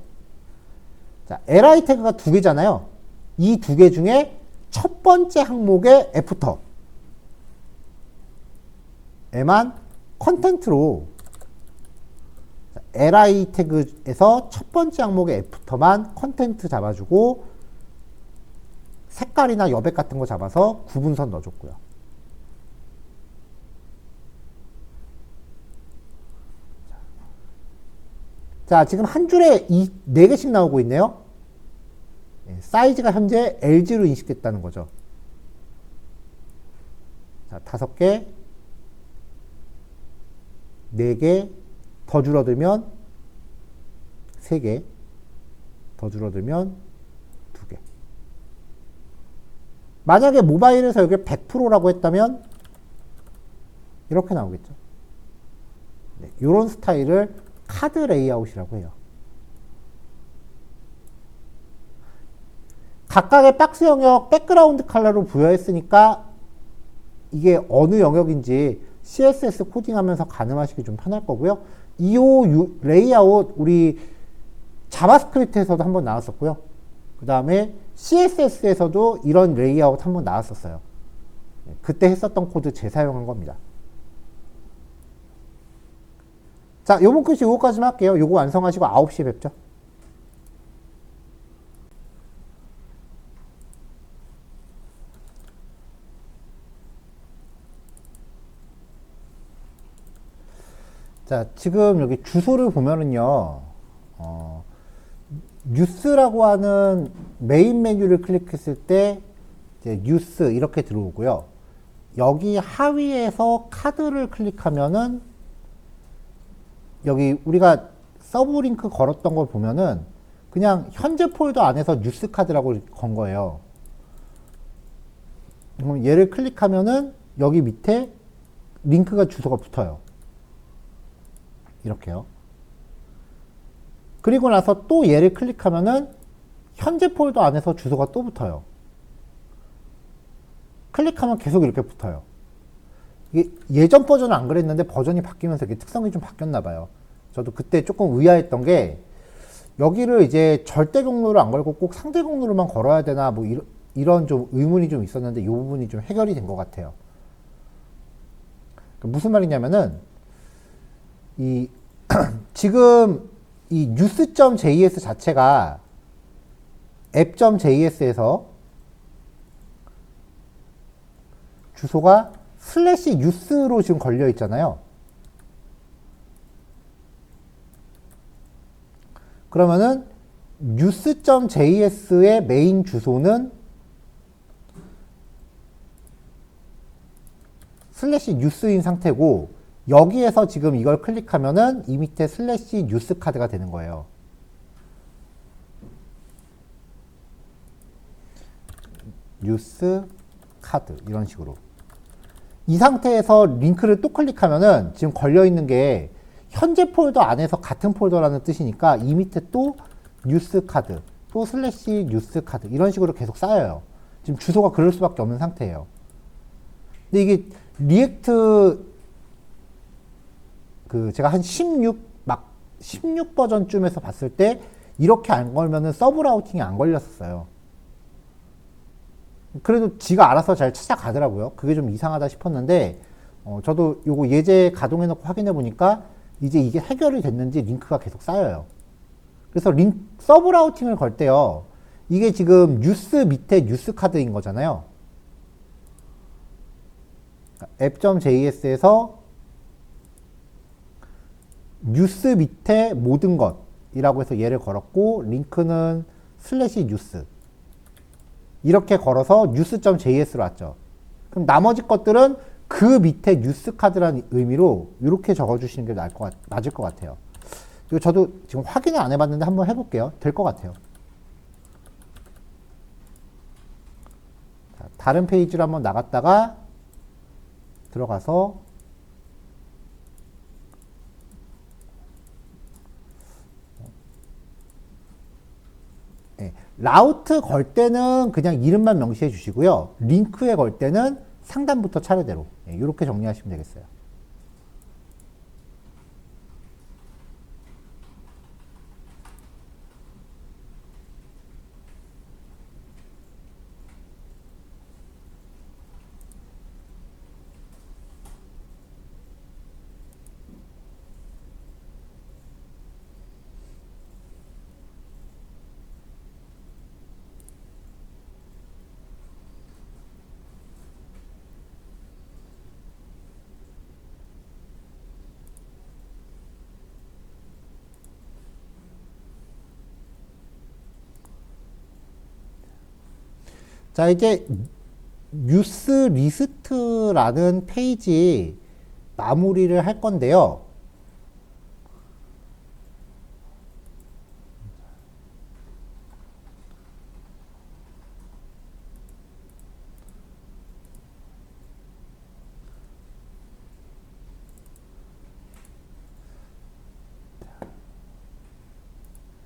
자, li 태그가 2개잖아요. 이 2개 중에 첫 번째 항목의 애프터 에만 컨텐트로, li 태그에서 첫 번째 항목의 애프터만 컨텐트 잡아주고 색깔이나 여백 같은 거 잡아서 구분선 넣어줬고요. 자, 지금 한 줄에 4개씩 나오고 있네요. 사이즈가 현재 LG로 인식됐다는 거죠. 자, 5개, 4개, 더 줄어들면 3개, 더 줄어들면 2개. 만약에 모바일에서 여기 100%라고 했다면 이렇게 나오겠죠. 네, 이런 스타일을 카드 레이아웃이라고 해요. 각각의 박스 영역 백그라운드 컬러로 부여했으니까 이게 어느 영역인지 CSS 코딩하면서 가늠하시기 좀 편할 거고요. 이 레이아웃 우리 자바스크립트에서도 한번 나왔었고요. 그 다음에 CSS에서도 이런 레이아웃 한번 나왔었어요. 그때 했었던 코드 재사용한 겁니다. 자, 요번 글씨 요거까지만 할게요. 요거 완성하시고 9시에 뵙죠. 자, 지금 여기 주소를 보면은요, 뉴스라고 하는 메인 메뉴를 클릭했을 때, 이제 뉴스 이렇게 들어오고요. 여기 하위에서 카드를 클릭하면은, 여기 우리가 서브 링크 걸었던 걸 보면은, 그냥 현재 폴더 안에서 뉴스 카드라고 건 거예요. 그럼 얘를 클릭하면은, 여기 밑에 링크가 주소가 붙어요. 이렇게요. 그리고 나서 또 얘를 클릭하면은 현재 폴더 안에서 주소가 또 붙어요. 클릭하면 계속 이렇게 붙어요. 이게 예전 버전은 안 그랬는데 버전이 바뀌면서 이게 특성이 좀 바뀌었나 봐요. 저도 그때 조금 의아했던 게 여기를 이제 절대 경로를 안 걸고 꼭 상대 경로로만 걸어야 되나 뭐 이런 좀 의문이 좀 있었는데 이 부분이 좀 해결이 된 것 같아요. 무슨 말이냐면은 이 지금 이 news.js 자체가 app.js에서 주소가 /news로 지금 걸려 있잖아요. 그러면은 news.js의 메인 주소는 /news인 상태고 여기에서 지금 이걸 클릭하면은 이 밑에 /뉴스 카드가 되는 거예요. 뉴스 카드 이런 식으로. 이 상태에서 링크를 또 클릭하면은 지금 걸려 있는 게 현재 폴더 안에서 같은 폴더라는 뜻이니까 이 밑에 또 뉴스 카드, 또 /뉴스 카드 이런 식으로 계속 쌓여요. 지금 주소가 그럴 수밖에 없는 상태예요. 근데 이게 리액트 제가 한 16 버전쯤에서 봤을 때 이렇게 안 걸면은 서브 라우팅이 안 걸렸었어요. 그래도 지가 알아서 잘 찾아가더라고요. 그게 좀 이상하다 싶었는데 저도 요거 예제 가동해 놓고 확인해 보니까 이제 이게 해결이 됐는지 링크가 계속 쌓여요. 그래서 서브 라우팅을 걸 때요. 이게 지금 뉴스 밑에 뉴스 카드인 거잖아요. app.js에서 뉴스 밑에 모든 것이라고 해서 얘를 걸었고 링크는 /뉴스 이렇게 걸어서 news.js로 왔죠. 그럼 나머지 것들은 그 밑에 뉴스 카드라는 의미로 이렇게 적어주시는 게 맞을 것 같아요. 이거 저도 지금 확인을 안 해봤는데 한번 해볼게요. 될 것 같아요. 자, 다른 페이지로 한번 나갔다가 들어가서 라우트 걸 때는 그냥 이름만 명시해 주시고요. 링크에 걸 때는 상단부터 차례대로 이렇게 정리하시면 되겠어요. 자, 이제 뉴스 리스트라는 페이지 마무리를 할 건데요.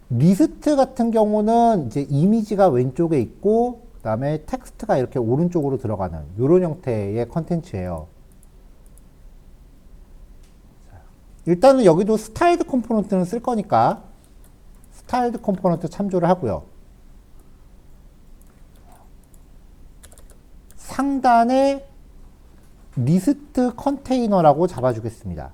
리스트 같은 경우는 이제 이미지가 왼쪽에 있고 그 다음에 텍스트가 이렇게 오른쪽으로 들어가는 이런 형태의 컨텐츠예요. 일단은 여기도 스타일드 컴포넌트는 쓸 거니까 스타일드 컴포넌트 참조를 하고요. 상단에 리스트 컨테이너라고 잡아주겠습니다.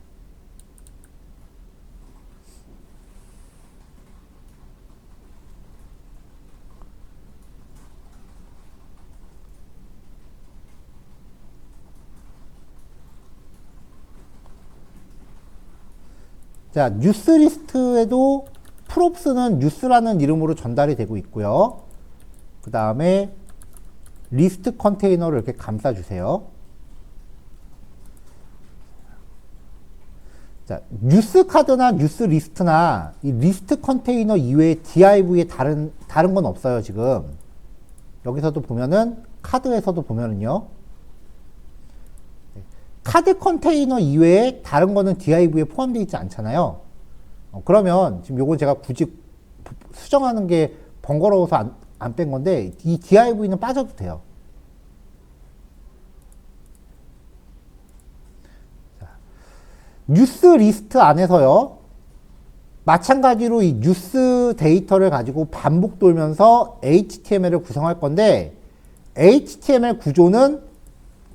자, 뉴스 리스트에도 프롭스는 뉴스라는 이름으로 전달이 되고 있고요. 그 다음에 리스트 컨테이너를 이렇게 감싸주세요. 자, 뉴스 카드나 뉴스 리스트나 이 리스트 컨테이너 이외에 DIV에 다른 건 없어요, 지금. 여기서도 보면은, 카드에서도 보면은요. 카드 컨테이너 이외에 다른 거는 DIV에 포함되어 있지 않잖아요. 그러면 지금 요건 제가 굳이 수정하는 게 번거로워서 안 뺀 건데 이 DIV는 빠져도 돼요. 자, 뉴스 리스트 안에서요. 마찬가지로 이 뉴스 데이터를 가지고 반복 돌면서 HTML을 구성할 건데 HTML 구조는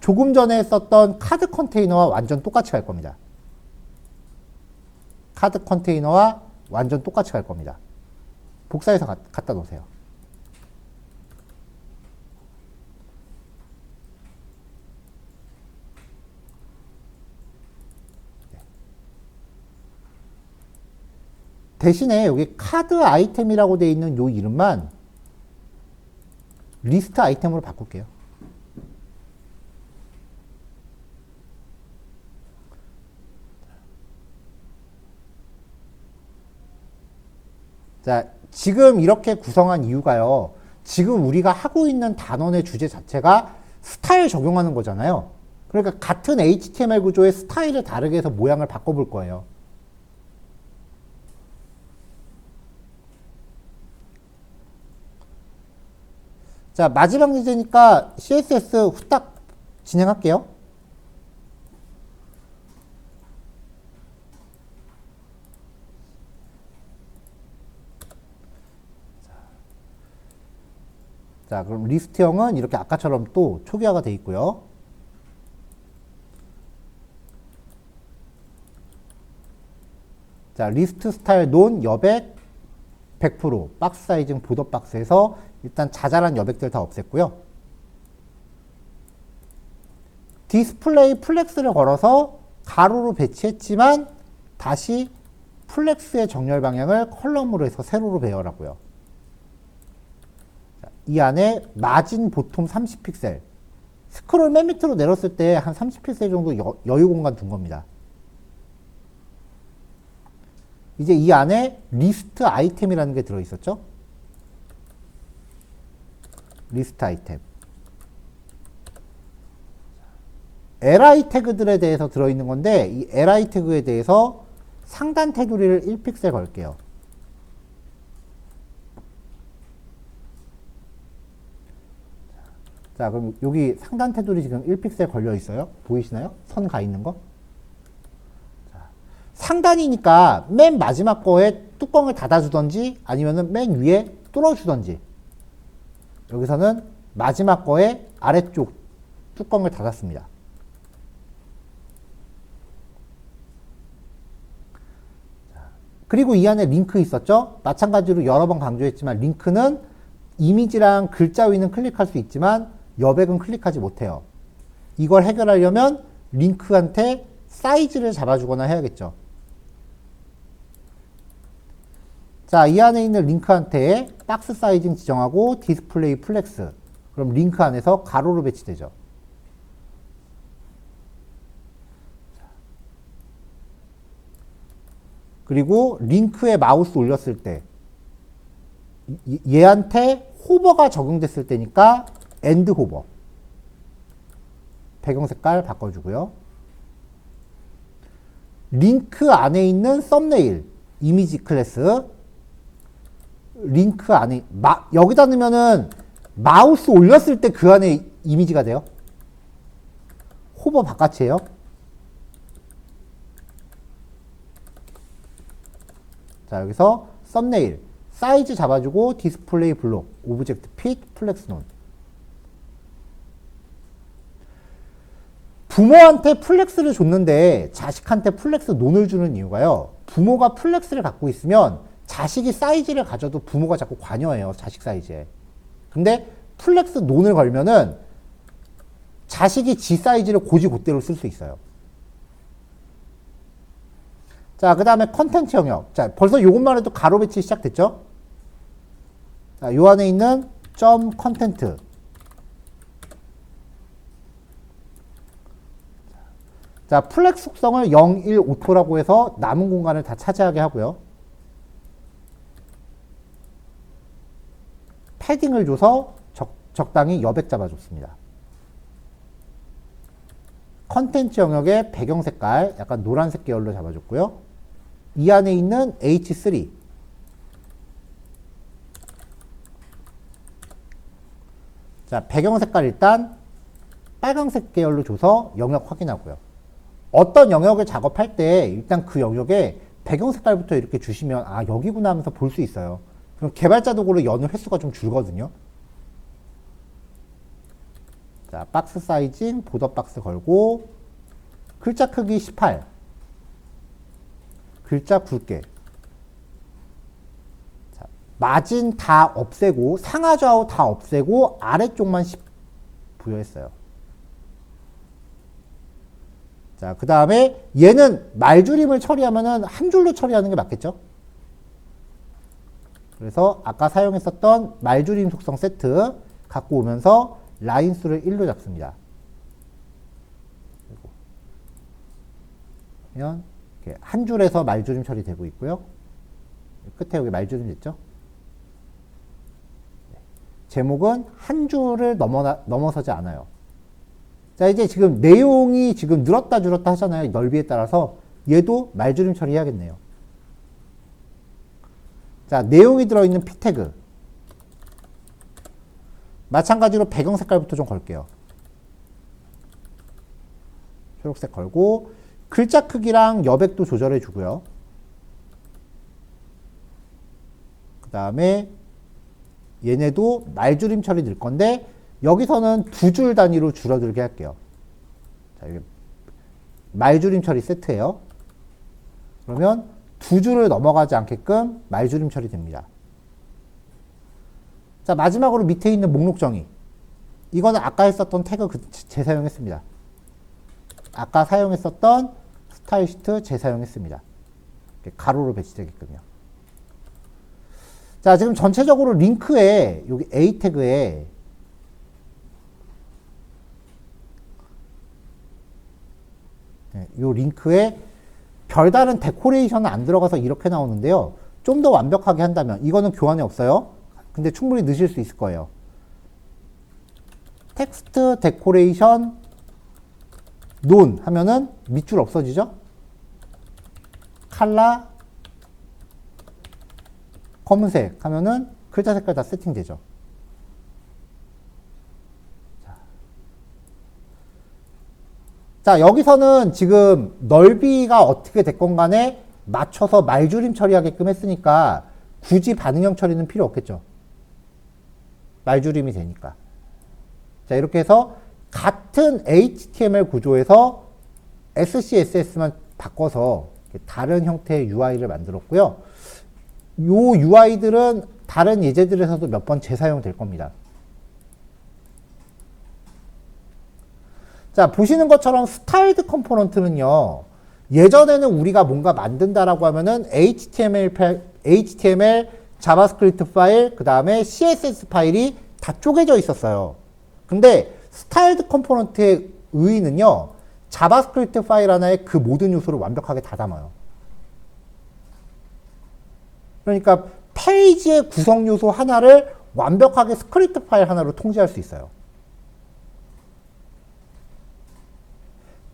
조금 전에 썼던 카드 컨테이너와 완전 똑같이 갈 겁니다. 카드 컨테이너와 완전 똑같이 갈 겁니다. 복사해서 갖다 놓으세요. 대신에 여기 카드 아이템이라고 되어 있는 요 이름만 리스트 아이템으로 바꿀게요. 자, 지금 이렇게 구성한 이유가요. 지금 우리가 하고 있는 단원의 주제 자체가 스타일 적용하는 거잖아요. 그러니까 같은 HTML 구조의 스타일을 다르게 해서 모양을 바꿔볼 거예요. 자, 마지막 예제니까 CSS 후딱 진행할게요. 자, 그럼 리스트형은 이렇게 아까처럼 또 초기화가 되어 있고요. 자, 리스트 스타일 논 여백 100% 박스 사이징 보더 박스에서 일단 자잘한 여백들 다 없앴고요. 디스플레이 플렉스를 걸어서 가로로 배치했지만 다시 플렉스의 정렬 방향을 컬럼으로 해서 세로로 배열하고요. 이 안에 마진 보통 30픽셀. 스크롤 맨 밑으로 내렸을 때 한 30픽셀 정도 여유 공간 둔 겁니다. 이제 이 안에 리스트 아이템이라는 게 들어있었죠? 리스트 아이템. li 태그들에 대해서 들어있는 건데 이 li 태그에 대해서 상단 테두리를 1픽셀 걸게요. 자, 그럼 여기 상단 테두리 지금 1픽셀 걸려 있어요. 보이시나요? 선 가 있는 거? 자, 상단이니까 맨 마지막 거에 뚜껑을 닫아주던지 아니면은 맨 위에 뚫어주던지. 여기서는 마지막 거에 아래쪽 뚜껑을 닫았습니다. 그리고 이 안에 링크 있었죠? 마찬가지로 여러 번 강조했지만 링크는 이미지랑 글자 위는 클릭할 수 있지만 여백은 클릭하지 못해요. 이걸 해결하려면 링크한테 사이즈를 잡아주거나 해야겠죠. 자, 이 안에 있는 링크한테 박스 사이징 지정하고 디스플레이 플렉스. 그럼 링크 안에서 가로로 배치되죠. 그리고 링크에 마우스 올렸을 때 얘한테 호버가 적용됐을 때니까 엔드 호버. 배경 색깔 바꿔주고요. 링크 안에 있는 썸네일, 이미지 클래스. 링크 안에, 여기다 넣으면은 마우스 올렸을 때 그 안에 이미지가 돼요. 호버 바깥이에요. 자, 여기서 썸네일, 사이즈 잡아주고 디스플레이 블록, 오브젝트 핏, 플렉스 논. 부모한테 플렉스를 줬는데 자식한테 플렉스 논을 주는 이유가요. 부모가 플렉스를 갖고 있으면 자식이 사이즈를 가져도 부모가 자꾸 관여해요. 자식 사이즈에. 근데 플렉스 논을 걸면은 자식이 지 사이즈를 고지고대로 쓸 수 있어요. 자, 그 다음에 컨텐츠 영역. 자, 벌써 요것만 해도 가로 배치 시작됐죠? 자, 요 안에 있는 점 컨텐트. 자, 플렉스 속성을 0, 1, 오토라고 해서 남은 공간을 다 차지하게 하고요. 패딩을 줘서 적당히 여백 잡아줬습니다. 컨텐츠 영역의 배경 색깔 약간 노란색 계열로 잡아줬고요. 이 안에 있는 H3 자, 배경 색깔 일단 빨강색 계열로 줘서 영역 확인하고요. 어떤 영역을 작업할 때 일단 그 영역에 배경 색깔부터 이렇게 주시면 아 여기구나 하면서 볼 수 있어요. 그럼 개발자 도구로 여는 횟수가 좀 줄거든요. 자, 박스 사이징, 보더 박스 걸고 글자 크기 18 글자 굵게 자, 마진 다 없애고 상하 좌우 다 없애고 아래쪽만 부여했어요. 자, 그 다음에 얘는 말줄임을 처리하면은 한 줄로 처리하는 게 맞겠죠? 그래서 아까 사용했었던 말줄임 속성 세트 갖고 오면서 라인 수를 1로 잡습니다. 그러면 이렇게 한 줄에서 말줄임 처리되고 있고요. 끝에 여기 말줄임 됐죠? 제목은 한 줄을 넘어서지 않아요. 자, 이제 지금 내용이 지금 늘었다 줄었다 하잖아요. 넓이에 따라서 얘도 말줄임 처리해야겠네요. 자, 내용이 들어있는 p 태그 마찬가지로 배경 색깔부터 좀 걸게요. 초록색 걸고 글자 크기랑 여백도 조절해 주고요. 그 다음에 얘네도 말줄임 처리 될 건데 여기서는 두 줄 단위로 줄어들게 할게요. 자, 이게 말줄임 처리 세트예요. 그러면 두 줄을 넘어가지 않게끔 말줄임 처리됩니다. 자, 마지막으로 밑에 있는 목록 정의. 이거는 아까 했었던 태그 재사용했습니다. 아까 사용했었던 스타일 시트 재사용했습니다. 가로로 배치되게끔요. 자, 지금 전체적으로 링크에 여기 A 태그에 이 링크에 별다른 데코레이션은 안 들어가서 이렇게 나오는데요. 좀 더 완벽하게 한다면 이거는 교환이 없어요. 근데 충분히 넣으실 수 있을 거예요. 텍스트 데코레이션 논 하면은 밑줄 없어지죠? 칼라 검은색 하면은 글자 색깔 다 세팅되죠. 자, 여기서는 지금 넓이가 어떻게 됐건 간에 맞춰서 말줄임 처리하게끔 했으니까 굳이 반응형 처리는 필요 없겠죠. 말줄임이 되니까. 자, 이렇게 해서 같은 HTML 구조에서 SCSS만 바꿔서 다른 형태의 UI를 만들었고요. 요 UI들은 다른 예제들에서도 몇 번 재사용될 겁니다. 자, 보시는 것처럼 스타일드 컴포넌트는요, 예전에는 우리가 뭔가 만든다라고 하면은 HTML, 자바스크립트 파일, 그 다음에 CSS 파일이 다 쪼개져 있었어요. 근데 스타일드 컴포넌트의 의의는요, 자바스크립트 파일 하나에 그 모든 요소를 완벽하게 다 담아요. 그러니까 페이지의 구성 요소 하나를 완벽하게 스크립트 파일 하나로 통제할 수 있어요.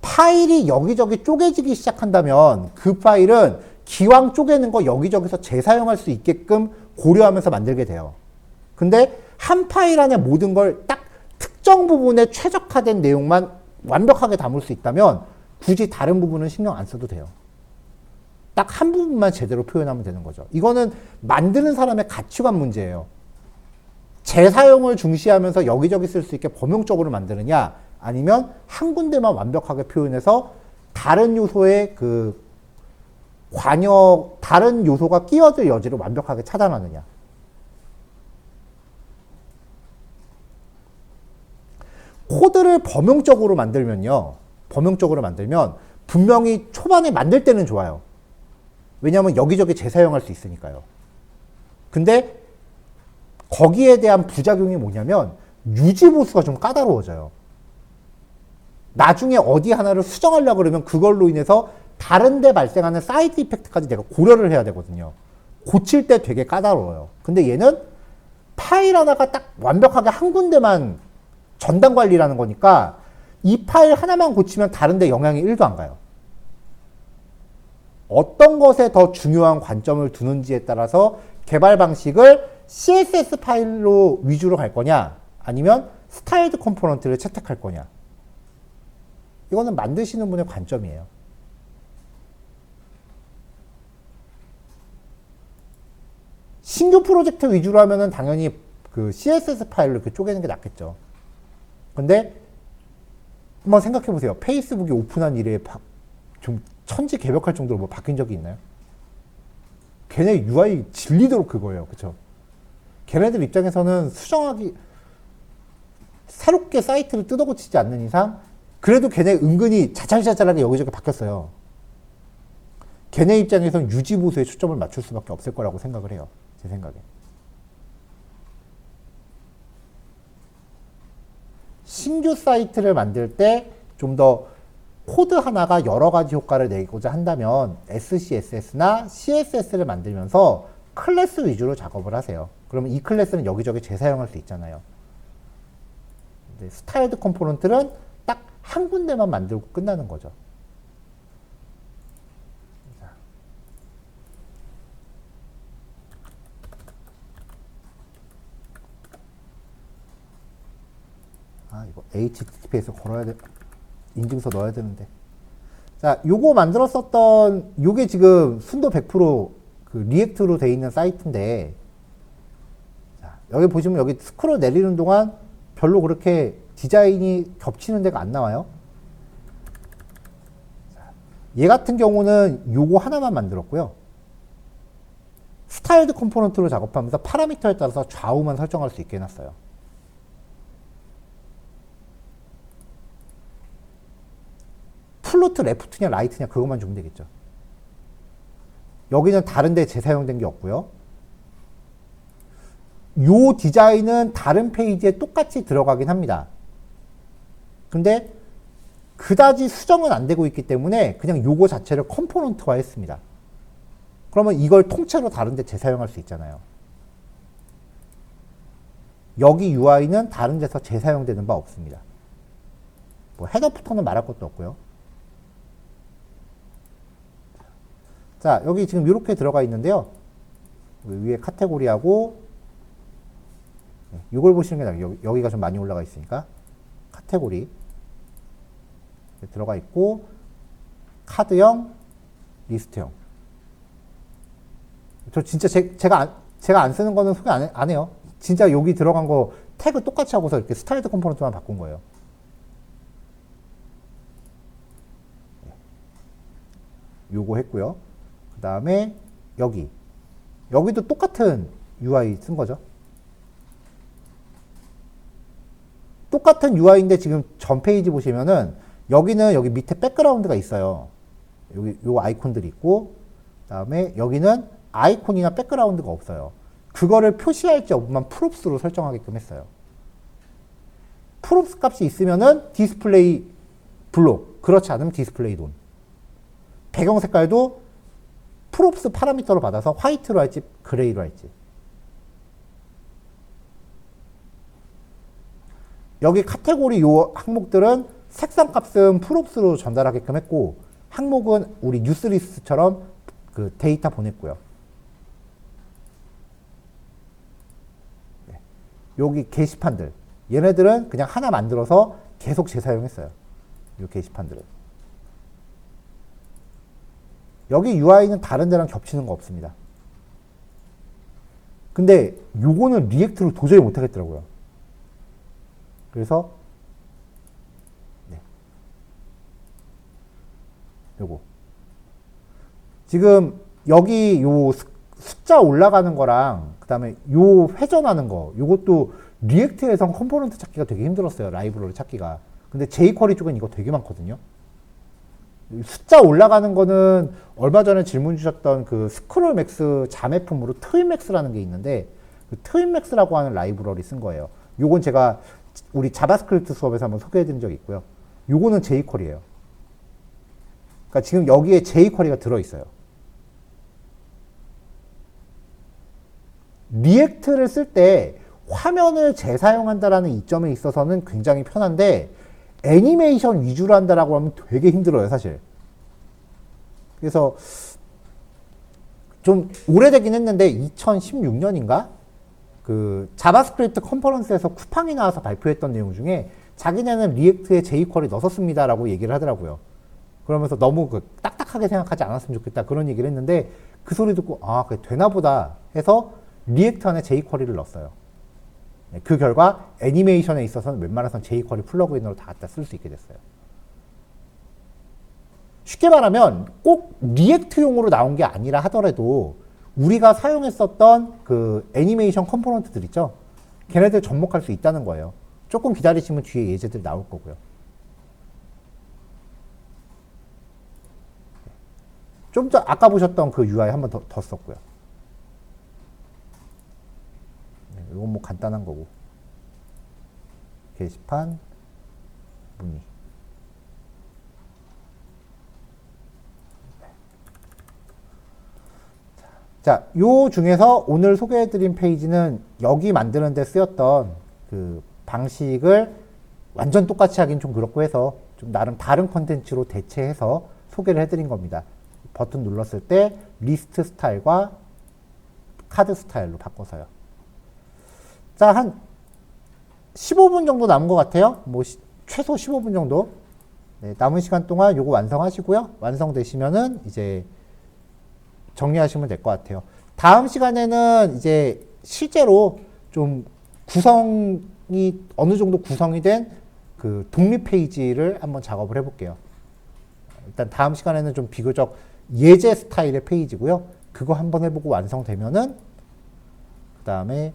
파일이 여기저기 쪼개지기 시작한다면 그 파일은 기왕 쪼개는 거 여기저기서 재사용할 수 있게끔 고려하면서 만들게 돼요. 근데 한 파일 안에 모든 걸 딱 특정 부분에 최적화된 내용만 완벽하게 담을 수 있다면 굳이 다른 부분은 신경 안 써도 돼요. 딱 한 부분만 제대로 표현하면 되는 거죠. 이거는 만드는 사람의 가치관 문제예요. 재사용을 중시하면서 여기저기 쓸 수 있게 범용적으로 만드느냐, 아니면 한 군데만 완벽하게 표현해서 다른 요소의 그 다른 요소가 끼어들 여지를 완벽하게 차단하느냐. 코드를 범용적으로 만들면 분명히 초반에 만들 때는 좋아요. 왜냐하면 여기저기 재사용할 수 있으니까요. 근데 거기에 대한 부작용이 뭐냐면 유지 보수가 좀 까다로워져요. 나중에 어디 하나를 수정하려고 그러면 그걸로 인해서 다른 데 발생하는 사이드 이펙트까지 내가 고려를 해야 되거든요. 고칠 때 되게 까다로워요. 근데 얘는 파일 하나가 딱 완벽하게 한 군데만 전단 관리라는 거니까 이 파일 하나만 고치면 다른 데 영향이 1도 안 가요. 어떤 것에 더 중요한 관점을 두는지에 따라서 개발 방식을 CSS 파일로 위주로 갈 거냐 아니면 스타일드 컴포넌트를 채택할 거냐. 이거는 만드시는 분의 관점이에요. 신규 프로젝트 위주로 하면은 당연히 그 CSS 파일로 이렇게 쪼개는 게 낫겠죠. 근데 한번 생각해 보세요. 페이스북이 오픈한 이래 좀 천지개벽할 정도로 뭐 바뀐 적이 있나요? 걔네 UI 질리도록 그거예요. 그쵸? 걔네들 입장에서는 수정하기, 새롭게 사이트를 뜯어고치지 않는 이상 그래도 걔네 은근히 자잘자잘하게 여기저기 바뀌었어요. 걔네 입장에서는 유지보수에 초점을 맞출 수밖에 없을 거라고 생각을 해요. 제 생각에. 신규 사이트를 만들 때 좀 더 코드 하나가 여러 가지 효과를 내고자 한다면 SCSS나 CSS를 만들면서 클래스 위주로 작업을 하세요. 그러면 이 클래스는 여기저기 재사용할 수 있잖아요. 스타일드 컴포넌트는 딱 한 군데만 만들고 끝나는 거죠. 이거 HTTP에서 걸어야 돼. 인증서 넣어야 되는데. 자, 요거 만들었었던, 요게 지금 순도 100%그 리액트로 돼 있는 사이트인데, 자, 여기 보시면 여기 스크롤 내리는 동안 별로 그렇게 디자인이 겹치는 데가 안 나와요. 자, 얘 같은 경우는 요거 하나만 만들었고요. 스타일드 컴포넌트로 작업하면서 파라미터에 따라서 좌우만 설정할 수 있게 해놨어요. 플로트 레프트냐 라이트냐 그것만 주면 되겠죠. 여기는 다른데 재사용된 게 없고요. 요 디자인은 다른 페이지에 똑같이 들어가긴 합니다. 근데 그다지 수정은 안 되고 있기 때문에 그냥 요거 자체를 컴포넌트화 했습니다. 그러면 이걸 통째로 다른데 재사용할 수 있잖아요. 여기 UI는 다른 데서 재사용되는 바 없습니다. 뭐 헤더 푸터는 말할 것도 없고요. 자, 여기 지금 이렇게 들어가 있는데요. 위에 카테고리하고 이걸 보시는 게 나아요. 여기가 좀 많이 올라가 있으니까 카테고리 들어가 있고 카드형, 리스트형. 저 진짜 제가 안 쓰는 거는 소개 안 해요. 진짜 여기 들어간 거 태그 똑같이 하고서 이렇게 스타일드 컴포넌트만 바꾼 거예요. 요거 했고요. 그 다음에 여기도 똑같은 UI 쓴 거죠. 똑같은 UI인데 지금 전 페이지 보시면은 여기는 여기 밑에 백그라운드가 있어요. 여기 요 아이콘들이 있고 그 다음에 여기는 아이콘이나 백그라운드가 없어요. 그거를 표시할지 없으면 프롭스로 설정하게끔 했어요. 프롭스 값이 있으면은 디스플레이 블록, 그렇지 않으면 디스플레이 논. 배경 색깔도 프롭스 파라미터로 받아서 화이트로 할지 그레이로 할지. 여기 카테고리 요 항목들은 색상 값은 프롭스로 전달하게끔 했고 항목은 우리 뉴스리스트처럼 그 데이터 보냈고요. 네. 여기 게시판들 얘네들은 그냥 하나 만들어서 계속 재사용했어요. 이 게시판들은. 여기 UI는 다른 데랑 겹치는 거 없습니다. 근데 요거는 리액트로 도저히 못하겠더라고요. 그래서 지금 여기 요 숫자 올라가는 거랑 그 다음에 요 회전하는 거 요것도 리액트에선 컴포넌트 찾기가 되게 힘들었어요. 라이브러리 찾기가. 근데 jQuery 쪽은 이거 되게 많거든요. 숫자 올라가는 거는 얼마 전에 질문 주셨던 그 스크롤맥스 자매품으로 트윈맥스라는 게 있는데 그 트윈맥스라고 하는 라이브러리 쓴 거예요. 요건 제가 우리 자바스크립트 수업에서 한번 소개해드린 적이 있고요. 요거는 jQuery예요. 그러니까 지금 여기에 jQuery가 들어있어요. 리액트를 쓸 때 화면을 재사용한다라는 이점에 있어서는 굉장히 편한데 애니메이션 위주로 한다라고 하면 되게 힘들어요, 사실. 그래서 좀 오래되긴 했는데 2016년인가? 그 자바스크립트 컨퍼런스에서 쿠팡이 나와서 발표했던 내용 중에 자기네는 리액트에 jQuery 넣었습니다라고 얘기를 하더라고요. 그러면서 너무 그 딱딱하게 생각하지 않았으면 좋겠다 그런 얘기를 했는데 그 소리 듣고 아, 그게 되나 보다 해서 리액트 안에 jQuery를 넣었어요. 그 결과 애니메이션에 있어서는 웬만해선 jQuery 플러그인으로 다 갖다 쓸 수 있게 됐어요. 쉽게 말하면 꼭 리액트용으로 나온 게 아니라 하더라도 우리가 사용했었던 그 애니메이션 컴포넌트들 있죠? 걔네들 접목할 수 있다는 거예요. 조금 기다리시면 뒤에 예제들 나올 거고요. 좀 더 아까 보셨던 그 UI 한번 더 썼고요. 이건 뭐 간단한 거고. 게시판, 문의. 자, 요 중에서 오늘 소개해드린 페이지는 여기 만드는 데 쓰였던 그 방식을 완전 똑같이 하긴 좀 그렇고 해서 좀 나름 다른 컨텐츠로 대체해서 소개를 해드린 겁니다. 버튼 눌렀을 때 리스트 스타일과 카드 스타일로 바꿔서요. 자, 한 15분 정도 남은 것 같아요. 뭐 최소 15분 정도. 네, 남은 시간 동안 요거 완성하시고요. 완성되시면은 이제 정리하시면 될 것 같아요. 다음 시간에는 이제 실제로 좀 구성이 어느 정도 구성이 된 그 독립 페이지를 한번 작업을 해볼게요. 일단 다음 시간에는 좀 비교적 예제 스타일의 페이지고요. 그거 한번 해보고 완성되면은 그 다음에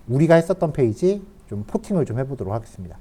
우리가 했었던 페이지 좀 포팅을 좀 해보도록 하겠습니다.